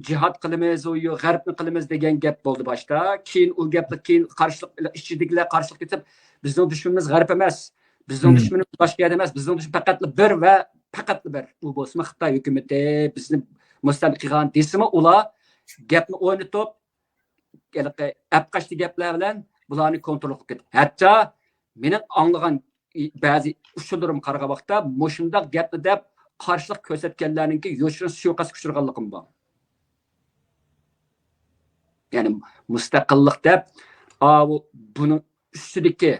jihad qilamiz, g'arbni qilamiz degan gap bo'ldi boshda. Keyin u gapni keyin qarshilik ichidagilar qarshilik etib, bizning dushmanimiz g'arb emas, bizning dushmanimiz boshqa yer emas, bizning dushman faqat bir va faqat bir. U bo'lsa Xitoy hukumatı bizni mustamlik qilgan desimi ular gapni o'ynatib, apqashli gaplar bilan bularni kontrol qilib ketdi. Hatto mening anglagan ba'zi usullarim qaragan vaqtda mushundaq gapni deb qarshilik ko'rsatganlarninki yo'shirin suiqasd uchirganligim bor. Ya'ni mustaqillik deb buning ustidagi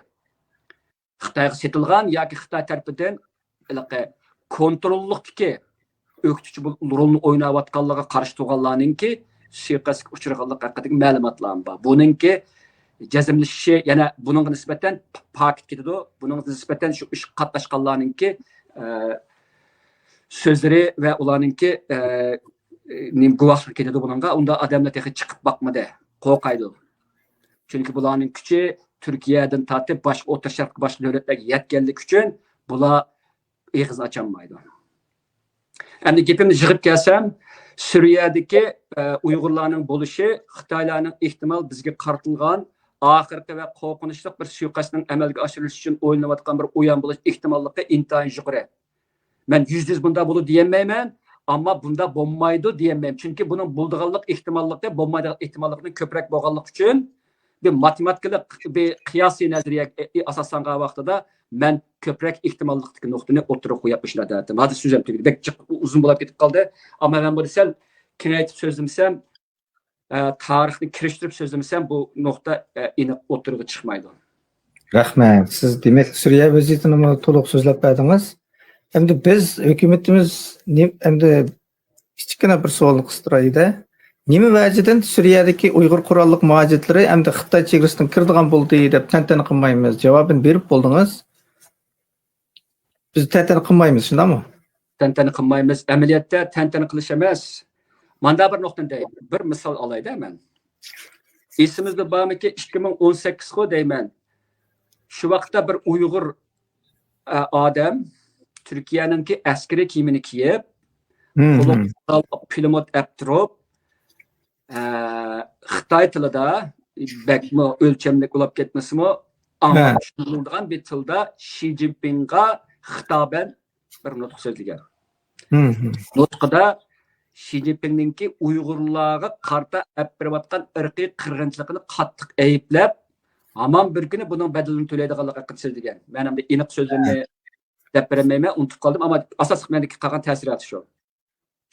Xitoyga setilgan yoki Xitoy tarafidan kontrollikdagi o'qituvchi rolni o'ynayotganlarga qarshi turganlarninki suiqasdga uchirganlik haqidagi ma'lumotlar bor. Buningki jazmlashishi yana buningga nisbatan paket ketadi. Buningga nisbatan shu ish qatnashganlarninki sözleri ve ularninki guvohlik ketadi buningga. Unda odamlar texi chiqib boqmadi, qo'rqaydi. Chunki bularning kuchi Turkiyadan tortib boshqa o'rta sharq boshqa davlatlarga yetganlik uchun bular eg'iz ocholmaydi. Endi gapimni yig'ib kelsam, Suriyadagi Uyg'urlarning bo'lishi Xitoylarning ehtimol bizga qartilgan oxirgi va qo'rqinchli bir suiqasdning amalga oshirilishi uchun o'ylanayotgan bir o'yin bo'lish ehtimolligi intayin yuqori. Ben %100 bunda bunu diyemeyim ama bunda bo'lmaydi diyemeyim. Çünkü bunun bulduğanlık ihtimallıkta bo'lmaydigan ihtimallıkının köprek boğanlık için bir matematiklik bir kıyasi nazariye asaslangan vaqtida ben köprek ihtimallıktaki noktani o'tirib qo'yib ishladim. Hadi so'zim tugadi. Bek uzun bo'lib ketib qoldi. Ama ben bunu sel kengaytib so'zlimsam, tarixni kirishtirib so'zlimsam bu nokta aniq o'tirib chiqmaydi. Rahmat. Siz demek Suriye vaziyetini to'liq so'zlab berdingiz. Endi biz hukumatimiz endi kichkina bir savol qistiraydi. Nima vajidan Suriyadagi Uyg'ur qurolli mujohidlari endi Xitoy chegarasidan kirdigan bo'ldi deb tantana qilmaymiz. Javobini berib bo'ldingiz. Biz tantana qilmaymiz, shundaymi? Tantana qilmaymiz. Amaliyotda tantana qilish emas. Manda bir nuqtadan bir misol olayda men. Esimizda bormiki 2018 deyman. Shu vaqtda bir Uyg'ur odam Türkiye'ninki askeri kiyimini kiyip, Hmm. kulak pilot yaptırıp, Xitay tilida bakmi o'lchamlik bo'lib ketmasimi, anglab tushuniladigan bir tilda Xi Jinpingga xitoban bir nutq so'zlagan. Hmm. Nutqida Xi Jinpingninki Uyg'urlarga qarta olib berayotgan irqiy qirg'inchilikni qattiq ayblab, hamon bir kuni buning badalini to'laydiganligi haqida so'zlagan. Men ham aniq so'zlarni deb bermayman, unutib qoldim, ammo asosiy mendagi qolgan ta'siroti shu.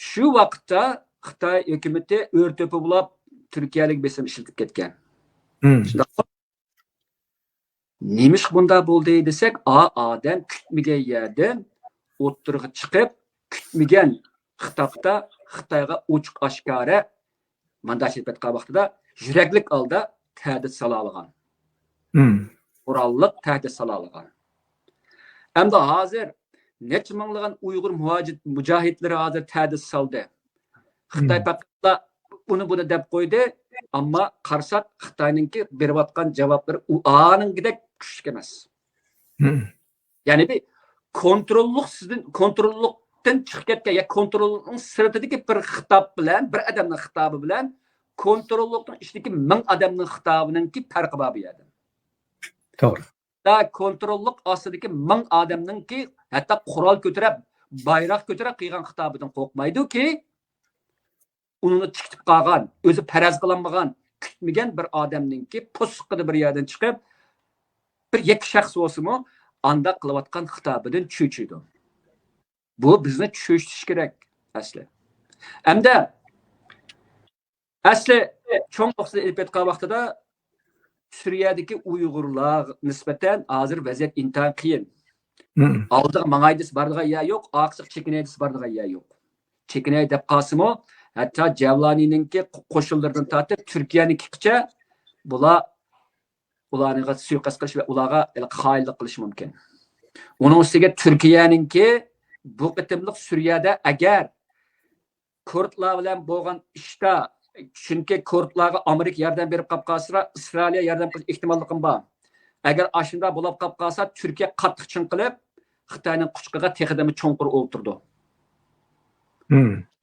Shu vaqtda Xitoy hukumatı o'rto'pi bo'lib Turkiyalik besim ishlatib ketgan. Nemish bunda bo'ldi desak, odam kutmagan yerdan o'ttirg'i chiqib, kutmagan xitobda Xitoyga ochiq oshkora mandashibetga vaqtida yuraklik olda tahdid sala olgan. Qurolliq tahdid sala olgan. Endi hozir necha minglagan Uyg'ur mujohidlari hozir tahdid soldi. Xitoy faqat buni deb qo'ydi, ammo qarsak Xitoyninki berayotgan javoblari aningidek kuchli emas. Ya'ni bir kontrollikdan chiqib ketgan, ya kontrollikning sirtidagi bir xitob bilan, bir odamning xitobi bilan kontrollikning ichidagi 1000 odamning xitobininki farqi bor bu yerda. To'g'ri. Da kontrollik ostidagi 1000 odamninki hatto qurol ko'tarib, bayroq ko'tarib qilgan xitobidan qo'rqmaydi-ki, uni chiqib qolgan, o'zi faraz qilinmagan, kutmagan bir odamninki po'sqida bir yerdan chiqib, bir yakka shaxs bo'lsa-mu, anda qilayotgan xitobidan cho'chiydi. Bu bizni tushunish kerak asli. Hamda asli cho'ng vaqtida ilib ketgan vaqtida Suriyadagi Uyg'urlar nisbatan hozir vaziyat intayin qiyin. Oldiga mang'aydis bardigan yer yo'q, oqsiq chekinaydis bardigan yer yo'q. Chekinay deb qolsa-mu, hatto Javlanininki qo'shinlaridan tortib Turkiyanikicha ularga suiqasd qilish va ularga xoinlik qilish mumkin. Uning ustiga Turkiyaninki bu qitimliq Suriyada agar kurdlar bilan bo'lgan ishda, chunki kurdlarga Amerika yordam berib qolib qolsa, Isroil yordam qilish ehtimolligi bor. Agar ashunda bo'lib qolib qolsa, Turkiya qattiq chinqilib, Xitoyning quchqiga texidami cho'nqur o'ltirdi.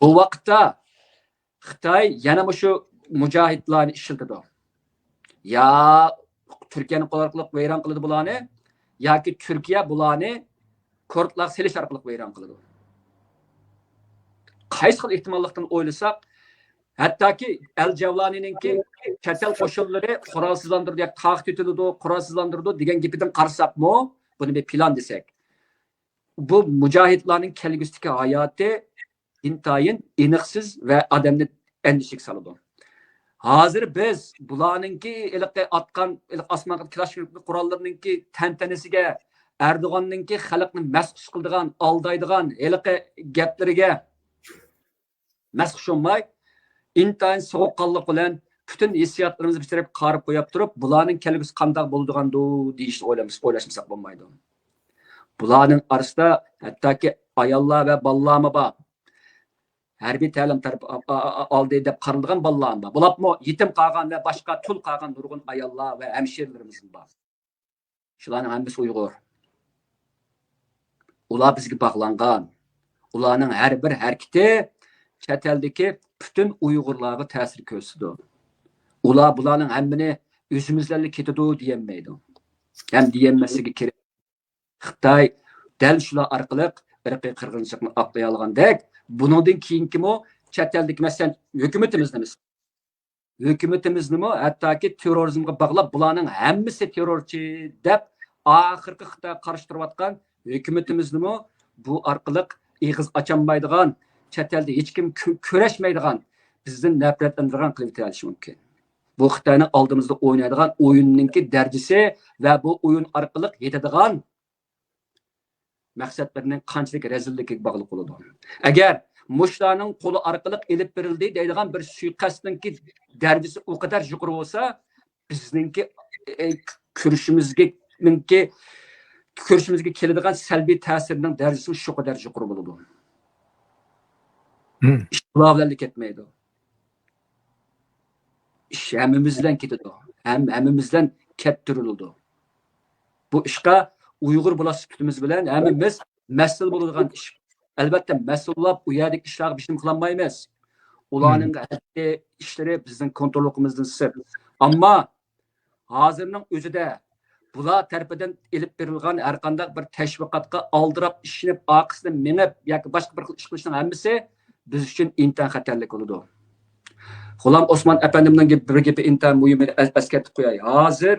Bu vaqtda Xitoy yana shu mujohidlarni ishlatadi. Ya Turkiyani qo'lqilib vayron qiladi bularni, yoki Turkiya bularni kurdlar selish orqali vayron qiladi. Qaysi xil ehtimollikdan o'ylasak, hattoki Al-Javlanininki chatal qo'shinlari qurolsizlantirdi, taq tutildi, qurolsizlantirdi degan gapidan qarasakmi, buni bir plan desak. Bu mujohidlarning kelgusidagi hayoti intayin aniqsiz va odamni endişik saladi. Hozir biz bularninki atgan osmonga kilashlik qurollarninki tantanasiga, Erdo'g'anninki xalqni masxus qiladigan, aldaydigan gaplariga masxus olmay, intayin sovuqqonlik bilan bütün hissiyotlarimizni bitirib qarib qo'yib turib, bularning kelgusi qanday bo'ladigandu deyishni o'ylashmasak bo'lmaydi. Bularning orasida hattoki ayollar va bolalarmi bor. Harbiy ta'lim taraf oldi deb qaralgan bolalar bor. Bularmi yetim qolgan va boshqa tul qolgan nurg'un ayollar va hamshirlarimiz bor. Shularning hammasi Uyg'ur. Ular bizga bog'langan. Ularning har bir harakati chet eldagi bütün Uyg'urlarga ta'sir ko'rsatadi. Ular bularning hammani o'zimizlarga ketadi deyolmaydi. Ham deyolmasligi kerak. Xitoy dal shular orqali irqiy qirg'inchilikni oqlay olgandek, buningdan keyingimi chet eldagi masalan hukumatimizni hattoki terrorizmga bog'lab bularning hammasi terrorchi deb oxirgi Xitoy qarshi turayotgan hukumatimizni bu orqali ig'iz ocholmaydigan, chet elda hech kim kurashmaydigan, bizdan nafratlanadigan qilib turishi mumkin. Bu Xitoyning oldimizda o'ynaydigan o'yinninki darajasi va bu o'yin orqali yetadigan maqsadlarning qanchalik razilligiga bog'liq bo'ladi. Agar mushlarning qo'li orqali elib berildi deydigan bir suiqasdninki darajasi o qadar yuqori bo'lsa, bizningki ko'rishimizga keladigan salbiy ta'sirning darajasi shu qadar yuqori bo'ladi. İşlavlarla ketmeydi. İş hemimizden ketidi. Hemimizden kettirildi. Bu işe Uygur bula süpütümüz bilen hemimiz mas'ul bo'ladigan ish. Albatta mas'ullab u yerdagi ishlarga bitim qilolmaymiz. Ularning ishlari bizning kontrolligimizdan sir. Ammo hozirning o'zida bular tarafidan elib berilgan har qanday bir tashviqotga aldirab ishinib, oqisini minib yoki boshqa bir ish qilishning hammasi biz uchun intayin xatarlik bo'ladi. G'ulom Osmon apandimning bir gapi intayin muhim eslatib qo'yay. Hozir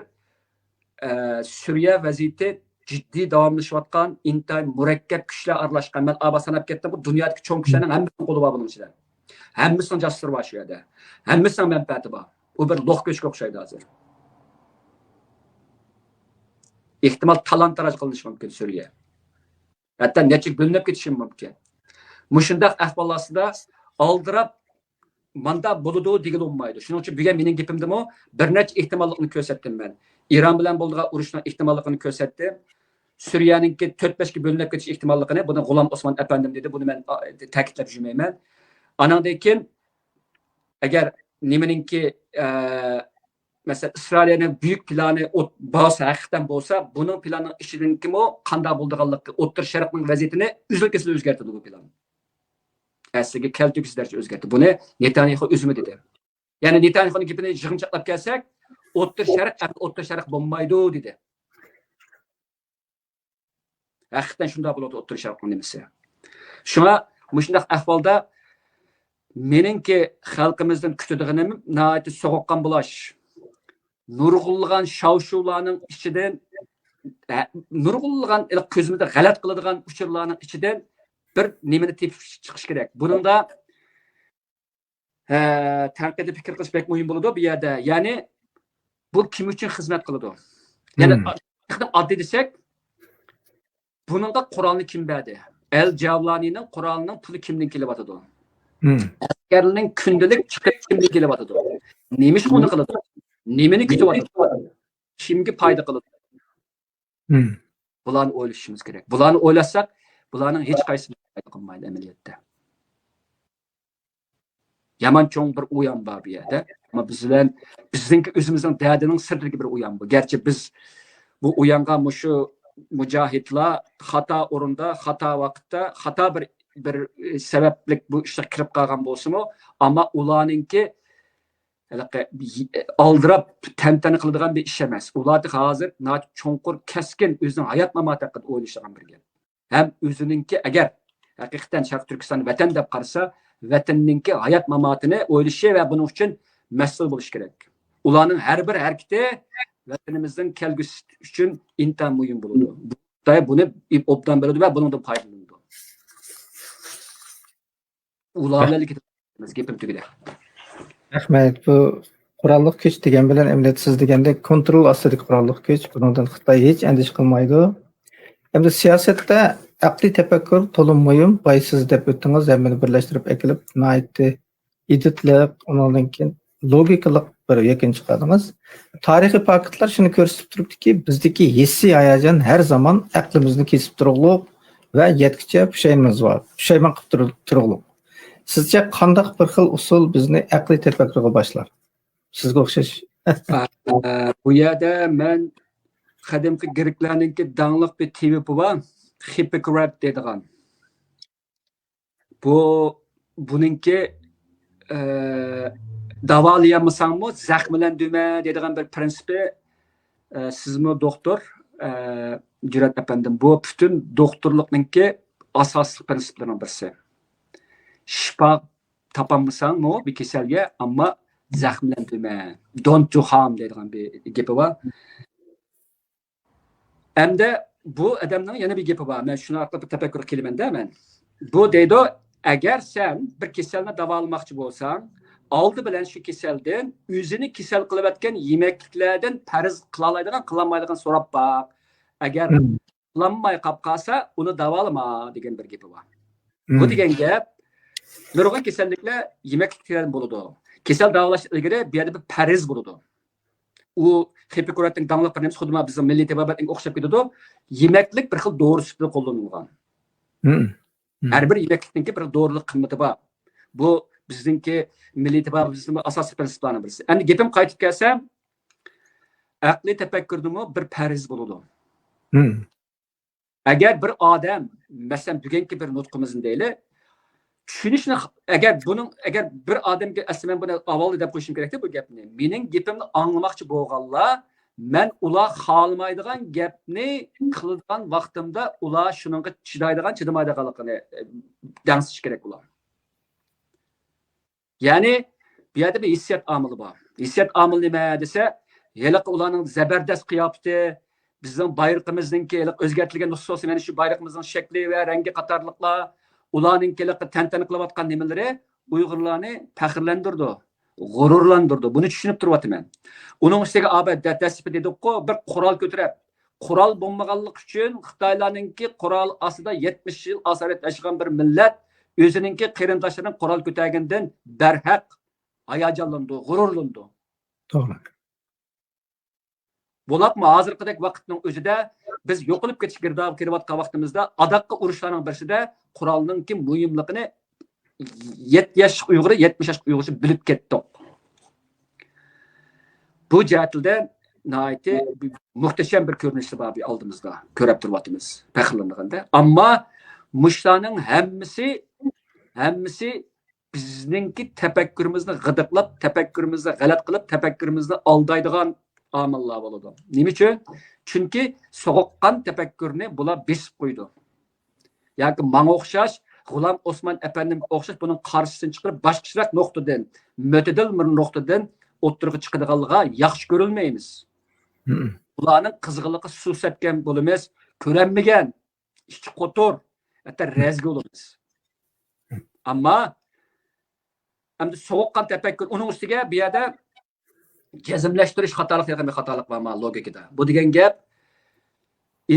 Suriya vaziyati jiddiy davomlashayotgan intayin murakkab kuchlar aralashgan. Men aba sanab ketdim, bu dunyodagi cho'ng kuchlarning hammasini qo'li bor buning ichida. Hammasini jasur bor shu yerda. Hammasini manfaati bor. U bir loq ko'chga o'xshaydi hozir. Ehtimal talon-taroj qilinishi mumkin Suriya. Hatto nechik bo'linib ketishi mumkin. Mushundaq ahvol ostida oldirab manda bo'ladi degan olmaydi. Shuning uchun bugun mening gapimdimi bir necha ehtimollikni ko'rsatdim men. Iran bilan bo'lgan urushning ehtimolligini ko'rsatdim. Suriyaninki 4-5 ga bo'linib ketish ehtimolligini buni G'ulom Osmon apandim dedi. Buni men ta'kidlab yurmayman. Anandan keyin agar nimaninki mesela İsrail'in büyük planı bazı hakikaten olsa bunun planının işinin kim o qanday bo'ldiganligi O'rta Sharqning vaziyatini uzil-kesil o'zgartirdi bu plan. Aslida keltugisiz darajada o'zgartirdi. Buni Netanyahu o'zimi dedi. Ya'ni Netanyahuning gapini yig'inchoqlab kelsak, O'rta Sharq bo'lmaydi dedi. Hakikaten shunday bo'ladi O'rta Sharqning nimasi. Shuna mushundaq ahvolda meningki xalqimizdan kutadiganim nihoyat so'g'oqqan bo'lash. Nurg'ulg'an shavshuvlarning ichidan nurg'ulg'an ko'zimizda g'alat qiladigan uchurlarning ichidan bir nimani tepib chiqish kerak. Buningda tanqidiy fikr qilish bek muhim bo'ladi bu yerda. Ya'ni bu kim uchun xizmat qiladi? Ya'ni oddiy desak, buningga Qur'onni kim berdi? El-Javlanining Qur'onining puli kimdan kelyapti? Askarning kundalik chiqib kimdan kelyapti? Nima ish buni qiladi? Nimani kutyapti? Kimga foyda qiladi? Bularni o'ylashimiz kerak. Bularni o'ylasak, bularning hech qaysisi foyda qilmaydi amaliyotda. Yaman cho'ng bir o'yan bor bu yerda. Ammo bizning o'zimizning dadining sirligi bir o'yan bu. Garchi biz bu o'yanga mushu mujohidlar xato o'rinda, xato vaqtda, xato bir sabablik bu ishga kirib qolgan bo'lsa-mu, ammo ularningki aldirab tantana qiladigan bir ish emas. Ularni hozir cho'nqur kaskin o'zining hayot mamoti haqida o'ylashgan bir gap. Ham o'zininki agar haqiqatan Sharq Turkistonni vatan deb qarasa, vatanninki hayot mamotini o'ylashi va buning uchun mas'ul bo'lish kerak. Ularning har bir harakati vatanimizning kelgusi uchun intayin muhim bo'ladi. Buni obdan biladi va bundan foydalanadi. Ularlarga gapim tugadi. Rahmat. Bu qurolli kuch degan bilan emlat siz degandek kontrol ostidagi qurolli kuch. Bundan Xitoy hech andish qilmaydi. Endi siyosatda aqliy tafakkur to'liq muhim. Boy siz deb o'tdingiz, hammani birlashtirib akilib, nihoyatda iditliq, undan keyin logikalik bir yakun chiqardingiz. Tarixiy faktlar shuni ko'rsatib turibdiki, bizdagi hissiy hayajon har zaman aqlimizni kesib turug'liq va yetkicha pushaymimiz bor. Pushaymon qilib turug'liq. Sizce qandaq bir xil usul bizni aqliy tafakkurga boshlar? Sizga o'xshash. Bu yerda men qadimgi Greklarninki dangliq bir tevipi bor, Hippokrat deydigan. Buningki davolayolmasanmi, zaxmlanduma deydigan bir prinsipi sizmi doktor Jurat apandim. Bu butun doktorlikninki asosiy prinsiplaridan birisi. Shifo topolmasangmi bir kasalga, ammo zaxmlantirma. Don't do harm deydigan bir gapi bor. Hamda bu odamning yana bir gapi bor. Men shuni haqida tafakkur qilaman-da men. Bu deydi, agar sen bir kasalni davolamoqchi bo'lsang, oldi bilan shu kasaldan o'zini kasal qilayotgan yemekliklardan farz qila oladigan, qila olmaydigan so'rab baq. Agar qilinmay qolib qolsa, uni davolama degan bir gapi bor. Bu degan gap nurg'un kasalliklar yemekliklardan bo'ladi. Kasal davolash ilgari bu yerda bir farz bo'ladi. U Hippokratning dangliq prinsipi xuddi bizning milliy tabiatga o'xshab ketadi. Yemeklik bir xil dori sifatida qo'llanilgan. Har bir yemeklikningki bir dorilik qimmati bor. Bu bizningki milliy tabiatimizning asosiy prinsiplaridan birisi. Endi gapim qaytib kelsam, aqliy tafakkurdimi bir farz bo'ladi. Agar bir odam, masalan, bugungi bir nutqimizni deylik, tushunishni agar bir odamga asli men buni avval deb qo'yishim kerakda bu gapni. Mening gapimni anglamoqchi bo'lganlar, men ular xohlamaydigan gapni qiladigan vaqtimda ular shuningga chidaydigan, chidamaydiganligini dansish kerak ular. Ya'ni bu yerda bir hissiyat omili bor. Hissiyat omili nima desa, yiliq ularning zabardast qiyofati, bizning bayrog'imizningki o'zgartirilgan nusxasi, mana shu bayrog'imizning shakli va rangi qatorliqlar, ularninkilik tantana qilayotgan nimalari Uyg'urlarni faxrlantirdi, g'ururlantirdi. Buni tushunib turibman. Uning ustiga dastlab dedik-ku, bir qurol ko'tarib, qurol bo'lmaganlik uchun Xitoylarningki qurol ostida 70 yil asorat yashagan bir millat o'zininki qarindoshlarining qurol ko'targandan barhaq hayajonlandi, g'ururlandi. To'g'ri. Bo'lapmi hozirgidek vaqtning o'zida biz yo'qolib ketish girdab kirayotgan vaqtimizda adaqqa urushlarning birisida qurolningki muhimligini 7 yoshli Uyg'ur, 70 yoshli Uyg'urcha bilib ketdi. Bu jihatda nihoyatda muhtasham bir ko'rinishi bor oldimizda, ko'rib turibmiz, faxrlanganda. Ammo mushlarning hammasi bizningki tafakkurimizni g'idiqlab, tafakkurimizni g'alat qilib, tafakkurimizni aldaydigan omillar bo'ladi. Nima uchun? Chunki so'g'oqqan tafakkurni bular besib qo'ydi. Yoki menga o'xshash, G'ulom Osmon apandimga o'xshash buning qarshisini chiqarib, boshqacharoq nuqtadan, mo'tadil bir nuqtadan o'ttirg'i chiqadiganlarga yaxshi ko'rilmaymiz. Ularning qizg'inligi suv sepgan bo'lamiz, ko'ranmagan, ichi qo'tur, hatto razga bo'lamiz. Ammo endi so'g'oqqan tafakkur uning ustiga bu yerda jazmlashtirish xatolik var logikada. Bu degan gap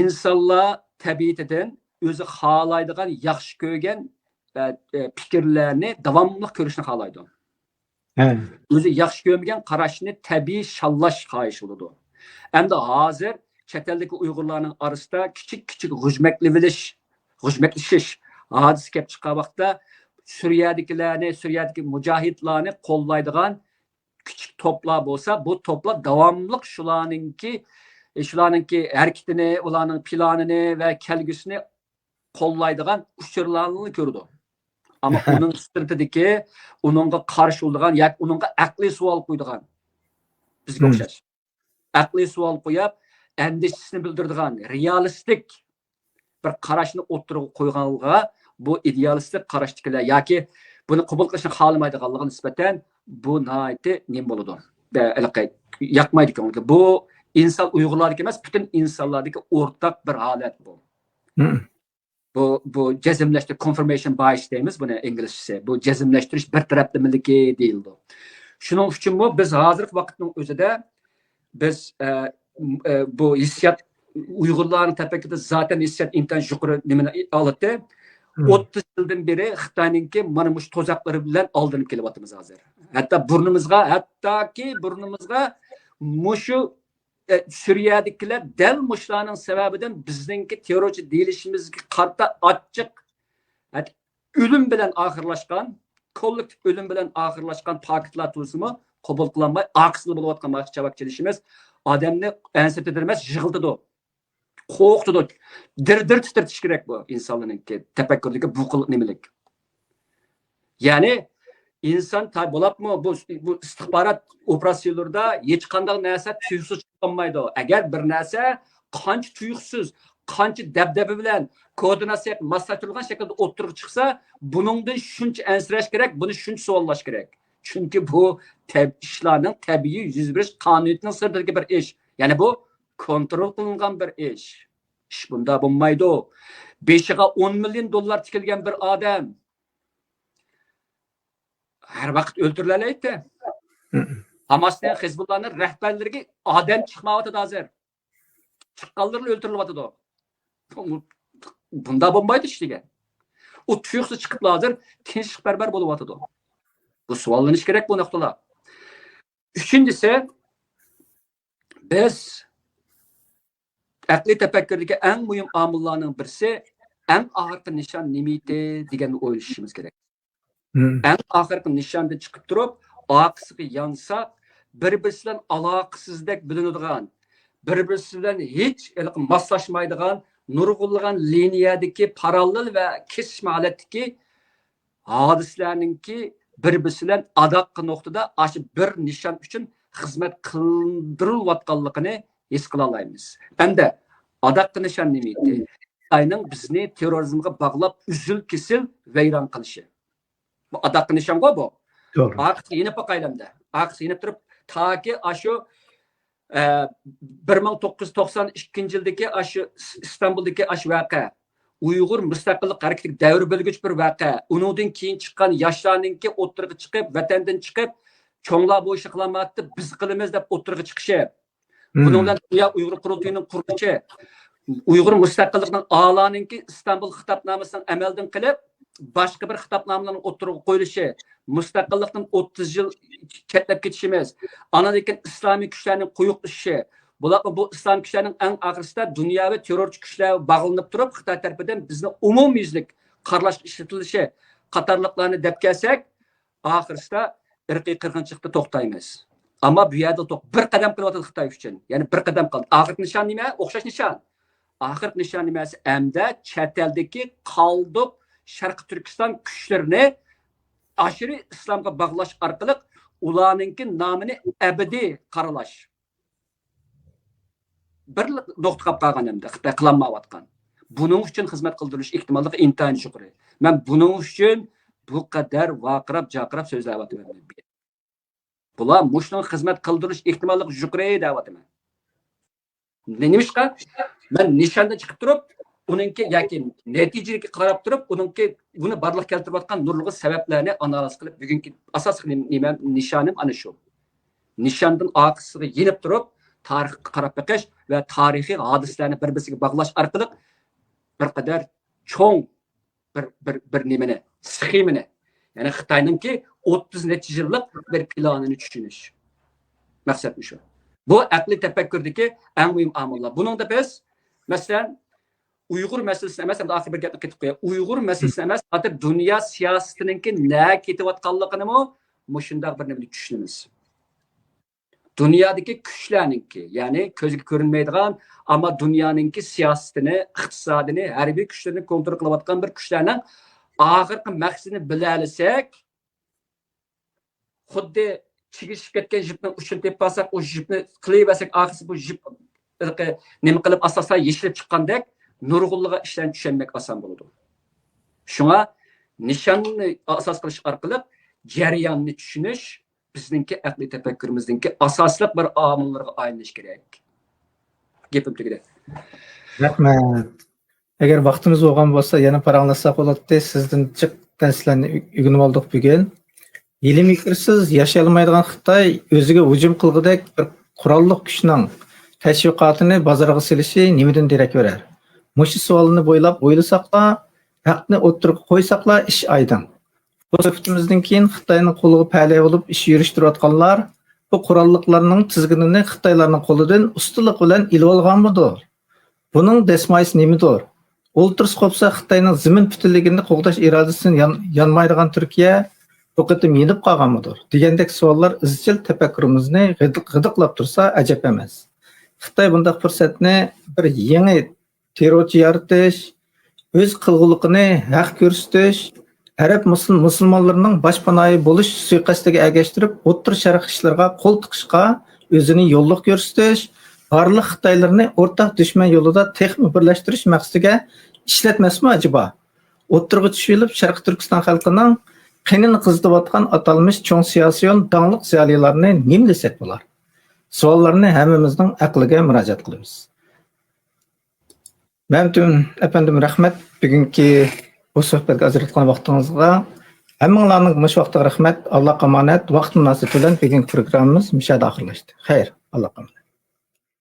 insonlar tabiatidan o'zi xohlaydigan, yaxshi ko'rgan fikrlarni davomli ko'rishni xohlaydi. O'zi yaxshi ko'rmagan qarashni tabiiy shallash xohish bo'ladi. Endi hozir chet eldagi Uyg'urlarning orasida kichik g'ujmaklishish hodisa kelib chiqqan vaqtda Suriyadagi mujohidlarni qo'llaydigan küçük toplar bo'lsa, bu toplar davamlıq şularninki hareketini, ularning planini ve kelgüsünü qo'llaydigan uchurlarni ko'rdi. Ama onun sirtidagi, uningga qarshi bo'lgan, yoki uningga aqliy savol qo'ydigan bizga o'xshash. Aqliy savol qo'yib, andishisini bildiradigan, realistik bir qarashni o'ttirib qo'yganlarga bu idealistik qarashdagilar yoki buni qabul qilishni xohlamaydiganlarga nisbatan bu nihoyatda nim bo'ladi. Yoqmaydi ko'ngilga. Bu inson Uyg'urlardagi emas, butun insonlardagi o'rtaq bir holat bu. Bu jazmlashtirish, confirmation bias deymiz buni inglizchasi. Bu jazmlashtirish bir taraflamiligi deyildi. Shuning uchun biz hozirgi vaqtning o'zida biz bu hissiyat Uyg'urlarning tafakkurida zaten hissiyat intan yuqori nimani oladi. 30 yıldan beri Xitoyninki mana mush to'zaqlari bilan oldinib kelyapmiz hozir. Hattoki burnimizga mushu Suriyadagilar dal mushlarning sababidan bizningki terrorchi deyilishimizga qarta ochiq o'lim bilan oxirlashgan, kollektiv o'lim bilan oxirlashgan paketlar tuzumi qabul qilinmay, aqsli bo'layotgan maqsadchilikimiz odamni ansirtirmas, yig'iltidi. Qo'rqdi. Dir titratish kerak bu insonlarningki tafakkurdagi bu qil nimalik. Ya'ni inson bo'libmi bu istixborot operatsiyalarida hech qanday narsa tuyuqsiz chiqolmaydi. Agar bir narsa qancha tuyuqsiz, qancha dabdaba bilan koordinatsiya moslashtirilgan shaklda o'ttirib chiqsa, buningdan shuncha ansirash kerak, buni shuncha savollash kerak. Chunki bu ishlarning tabiiy yuz berish qonuniyating sirtidagi bir ish. Ya'ni bu kontrol qilingan bir ish. Ish bunda bo'lmaydi. 5'e 10 milyon dollar tikilgan bir odam her vaqt o'ldiriladi. Hamasning, Hizbullahning rahbarlariga odam chiqmayapti hozir. Chiqqanlarni o'ldiriladi. Bunda bo'lmaydi ish degan. U tuyuqsiz chiqib hozir tinchlikparvar bo'lyapti. Bu savollanish kerak bu nuqtalar. Uchinchisi biz aqliy tafakkurdagi eng muhim omillarning birisi eng oxirgi nishon nima edi deganni o'ylashimiz kerak. Eng oxirgi nishondan chiqib turib, oqisiga yansa, bir-birisi bilan aloqasizdek bilinadigan, bir-birisi bilan hech moslashmaydigan nurg'unlagan liniyadagi parallel va kesishma holatdagi hodisalarninki bir-birisi bilan adaqqi nuqtada aşı bir nishon uchun xizmat qildirilayotganligini his qila olamiz. Endi adaqqi nishon nima edi? Xitoyning bizni terrorizmga bog'lab uzil-kesil vayron qilishi. Bu adaqqi nishonga bu. Doğru. Aqs yenib boqaylamda. Aqs yenib turib taki aşı 1992 yildagi aşı İstanbuldagi aşı vaqa Uyghur müstakillik hareketi devri bölgüç bir vaqa. Undan keyin chiqqan yoshlarninki o'ttirga chiqib, vatandan chiqib, cho'nglar bu ishni qilmayapti, biz qilamiz deb o'ttirga chiqishi. Bundan Dünya Uyghur qurultiyining qurilishi, Uyghur müstakillikning a'loninki İstanbul xitobnomasining amaldan qilib, boshqa bir xitobnomalarning o'ttirga qo'yilishi, müstakillikning 30 yil chetlab ketishimiz, anadan islomiy kuchlarning quyuqlashishi, bu İslam kuchlarning eng og'risida dunyoviy terrorchi kuchlar bog'lanib turib, Xitoy tarafidan bizni umumyuzlik qarlash ishlatilishi qatorliqlarni deb kelsak, oxirsida irqiy qirg'inchilikda to'xtaymiz. Ammo bu yerda bir qadam qilyapti Xitoy uchun. Ya'ni bir qadam qildi. Oxirgi nishon nima? O'xshash nishon. Oxirgi nishon nimasi? Hamda chet eldagi qoldiq Sharq Turkiston kuchlarini aşırı islomga bog'lash orqali ularningki nomini abadiy qaralash. Bir nuqta qolib qolgan hamda Xitoy qilolmayotgan. Buning uchun xizmat qildirish ehtimolligi intayin yuqori. Men buning uchun bu qadar vaqirab jaqirab so'zlayapman. Bular mushning xizmat qildirish ehtimolligi yuqori deyapman. Nimishqa? Men nishondan chiqib turib, uningki yoki natijaga qarab turib, uningki buni barliq keltirayotgan nurli sabablarni analiz qilib, bugungi asosiy nishonim ana shu. Nishondan oqisiga yenib turib, tarixga qarab baqish va tarixiy hodisalarni bir-biriga bog'lash orqali bir qadar cho'ng bir nimani, sxemani, ya'ni Xitoyningki 30 necha yillik bir planini tushunish. Maqsadim shu. Bu aqliy tafakkurdagi eng muhim omillar. Buningda biz masalan Uyghur masalasini emas, hamda oxirgi bir gapni ketib qo'yay. Uyghur masalasini emas, hozir dunyo siyosatininki na ketayotganligini mushundaq bir nimani tushunamiz. Dünyadaki kuchlarninki, ya'ni ko'zga ko'rinmaydigan, ammo dunyoninki siyosatini, iqtisodini, harbiy kuchlarni kontrol qilayotgan bir kuchlarning oxirgi maqsadini bila olsak, xuddi chigishib ketgan jipni uchun deb olsak, o jipni qilaversak, oxirisi bu jip nima qilib asosan yeshilib chiqqandek, nurg'unliga ishlarni tushunmak oson bo'ladi. Shunga nishonni asos qilish orqali jarayonni tushunish bizningki aqliy tafakkurimizningki asosli bir omillarga aylanish kerak. Gapim tugadi. Rahmat. Agar vaqtimiz bo'lgan bo'lsa, yana paranglashsak bo'ladi. Sizdan jiq darslarni o'rganib oldik bugun. Ilmiy-fikrsiz yashay olmaydigan Xitoy o'ziga hujum qilgudek bir qurolli kuchning tashviqotini bozorga silishi nimadan derak berar? Mushu savolni bo'ylab o'ylasaqla, haqni o'tirib qo'ysaqla ish aydin. Bu suhbatimizdan keyin Xitoyning qo'liga pale bo'lib ish yurishtirayotganlar bu qurolliqlarning tizginini Xitoylarning qo'lidan ustunlik bilan ilib olganmidir? Buning desmoyisi nimadir? O'ltirs qopsa Xitoyning zimin butunligini qo'g'dash irodasini yanmaydigan Turkiya bu qatim yenib qolganmidir? Degandek savollar izchil tafakkurimizni g'idiqlab tursa ajab emas. Xitoy bunday fursatni bir yangi terrorchi yaratish, o'z qilg'uligini haq ko'rsatish, Arab musulmonlarining boshpanoyi bo'lish suiqasdiga ergashtirib, o'ttir sharq ishlariga qo'l tiqishga o'zini yo'lliq ko'rsatish, barliq Xitoylarni o'rtaq dushman yo'lida texnik birlashtirish maqsadiga ishlatmasmi acaba? O'ttirga tushilib, Sharq Turkiston xalqining qinini qizdirayotgan atalmış cho'ng siyosiy dangliq ziyolilarni nima desak bo'lar? Savollarni hammamizning aqliga murojaat qilamiz. Məmtun efendim rahmet bugünkü bu sohbetga ajratgan vaqtingizga hammanglarning mush vaqtga rahmat. Alloh emanet. Vaqt munosabati bilan bugungi programmamiz mishada oxirlashdi. Xayr, Alloh emanet.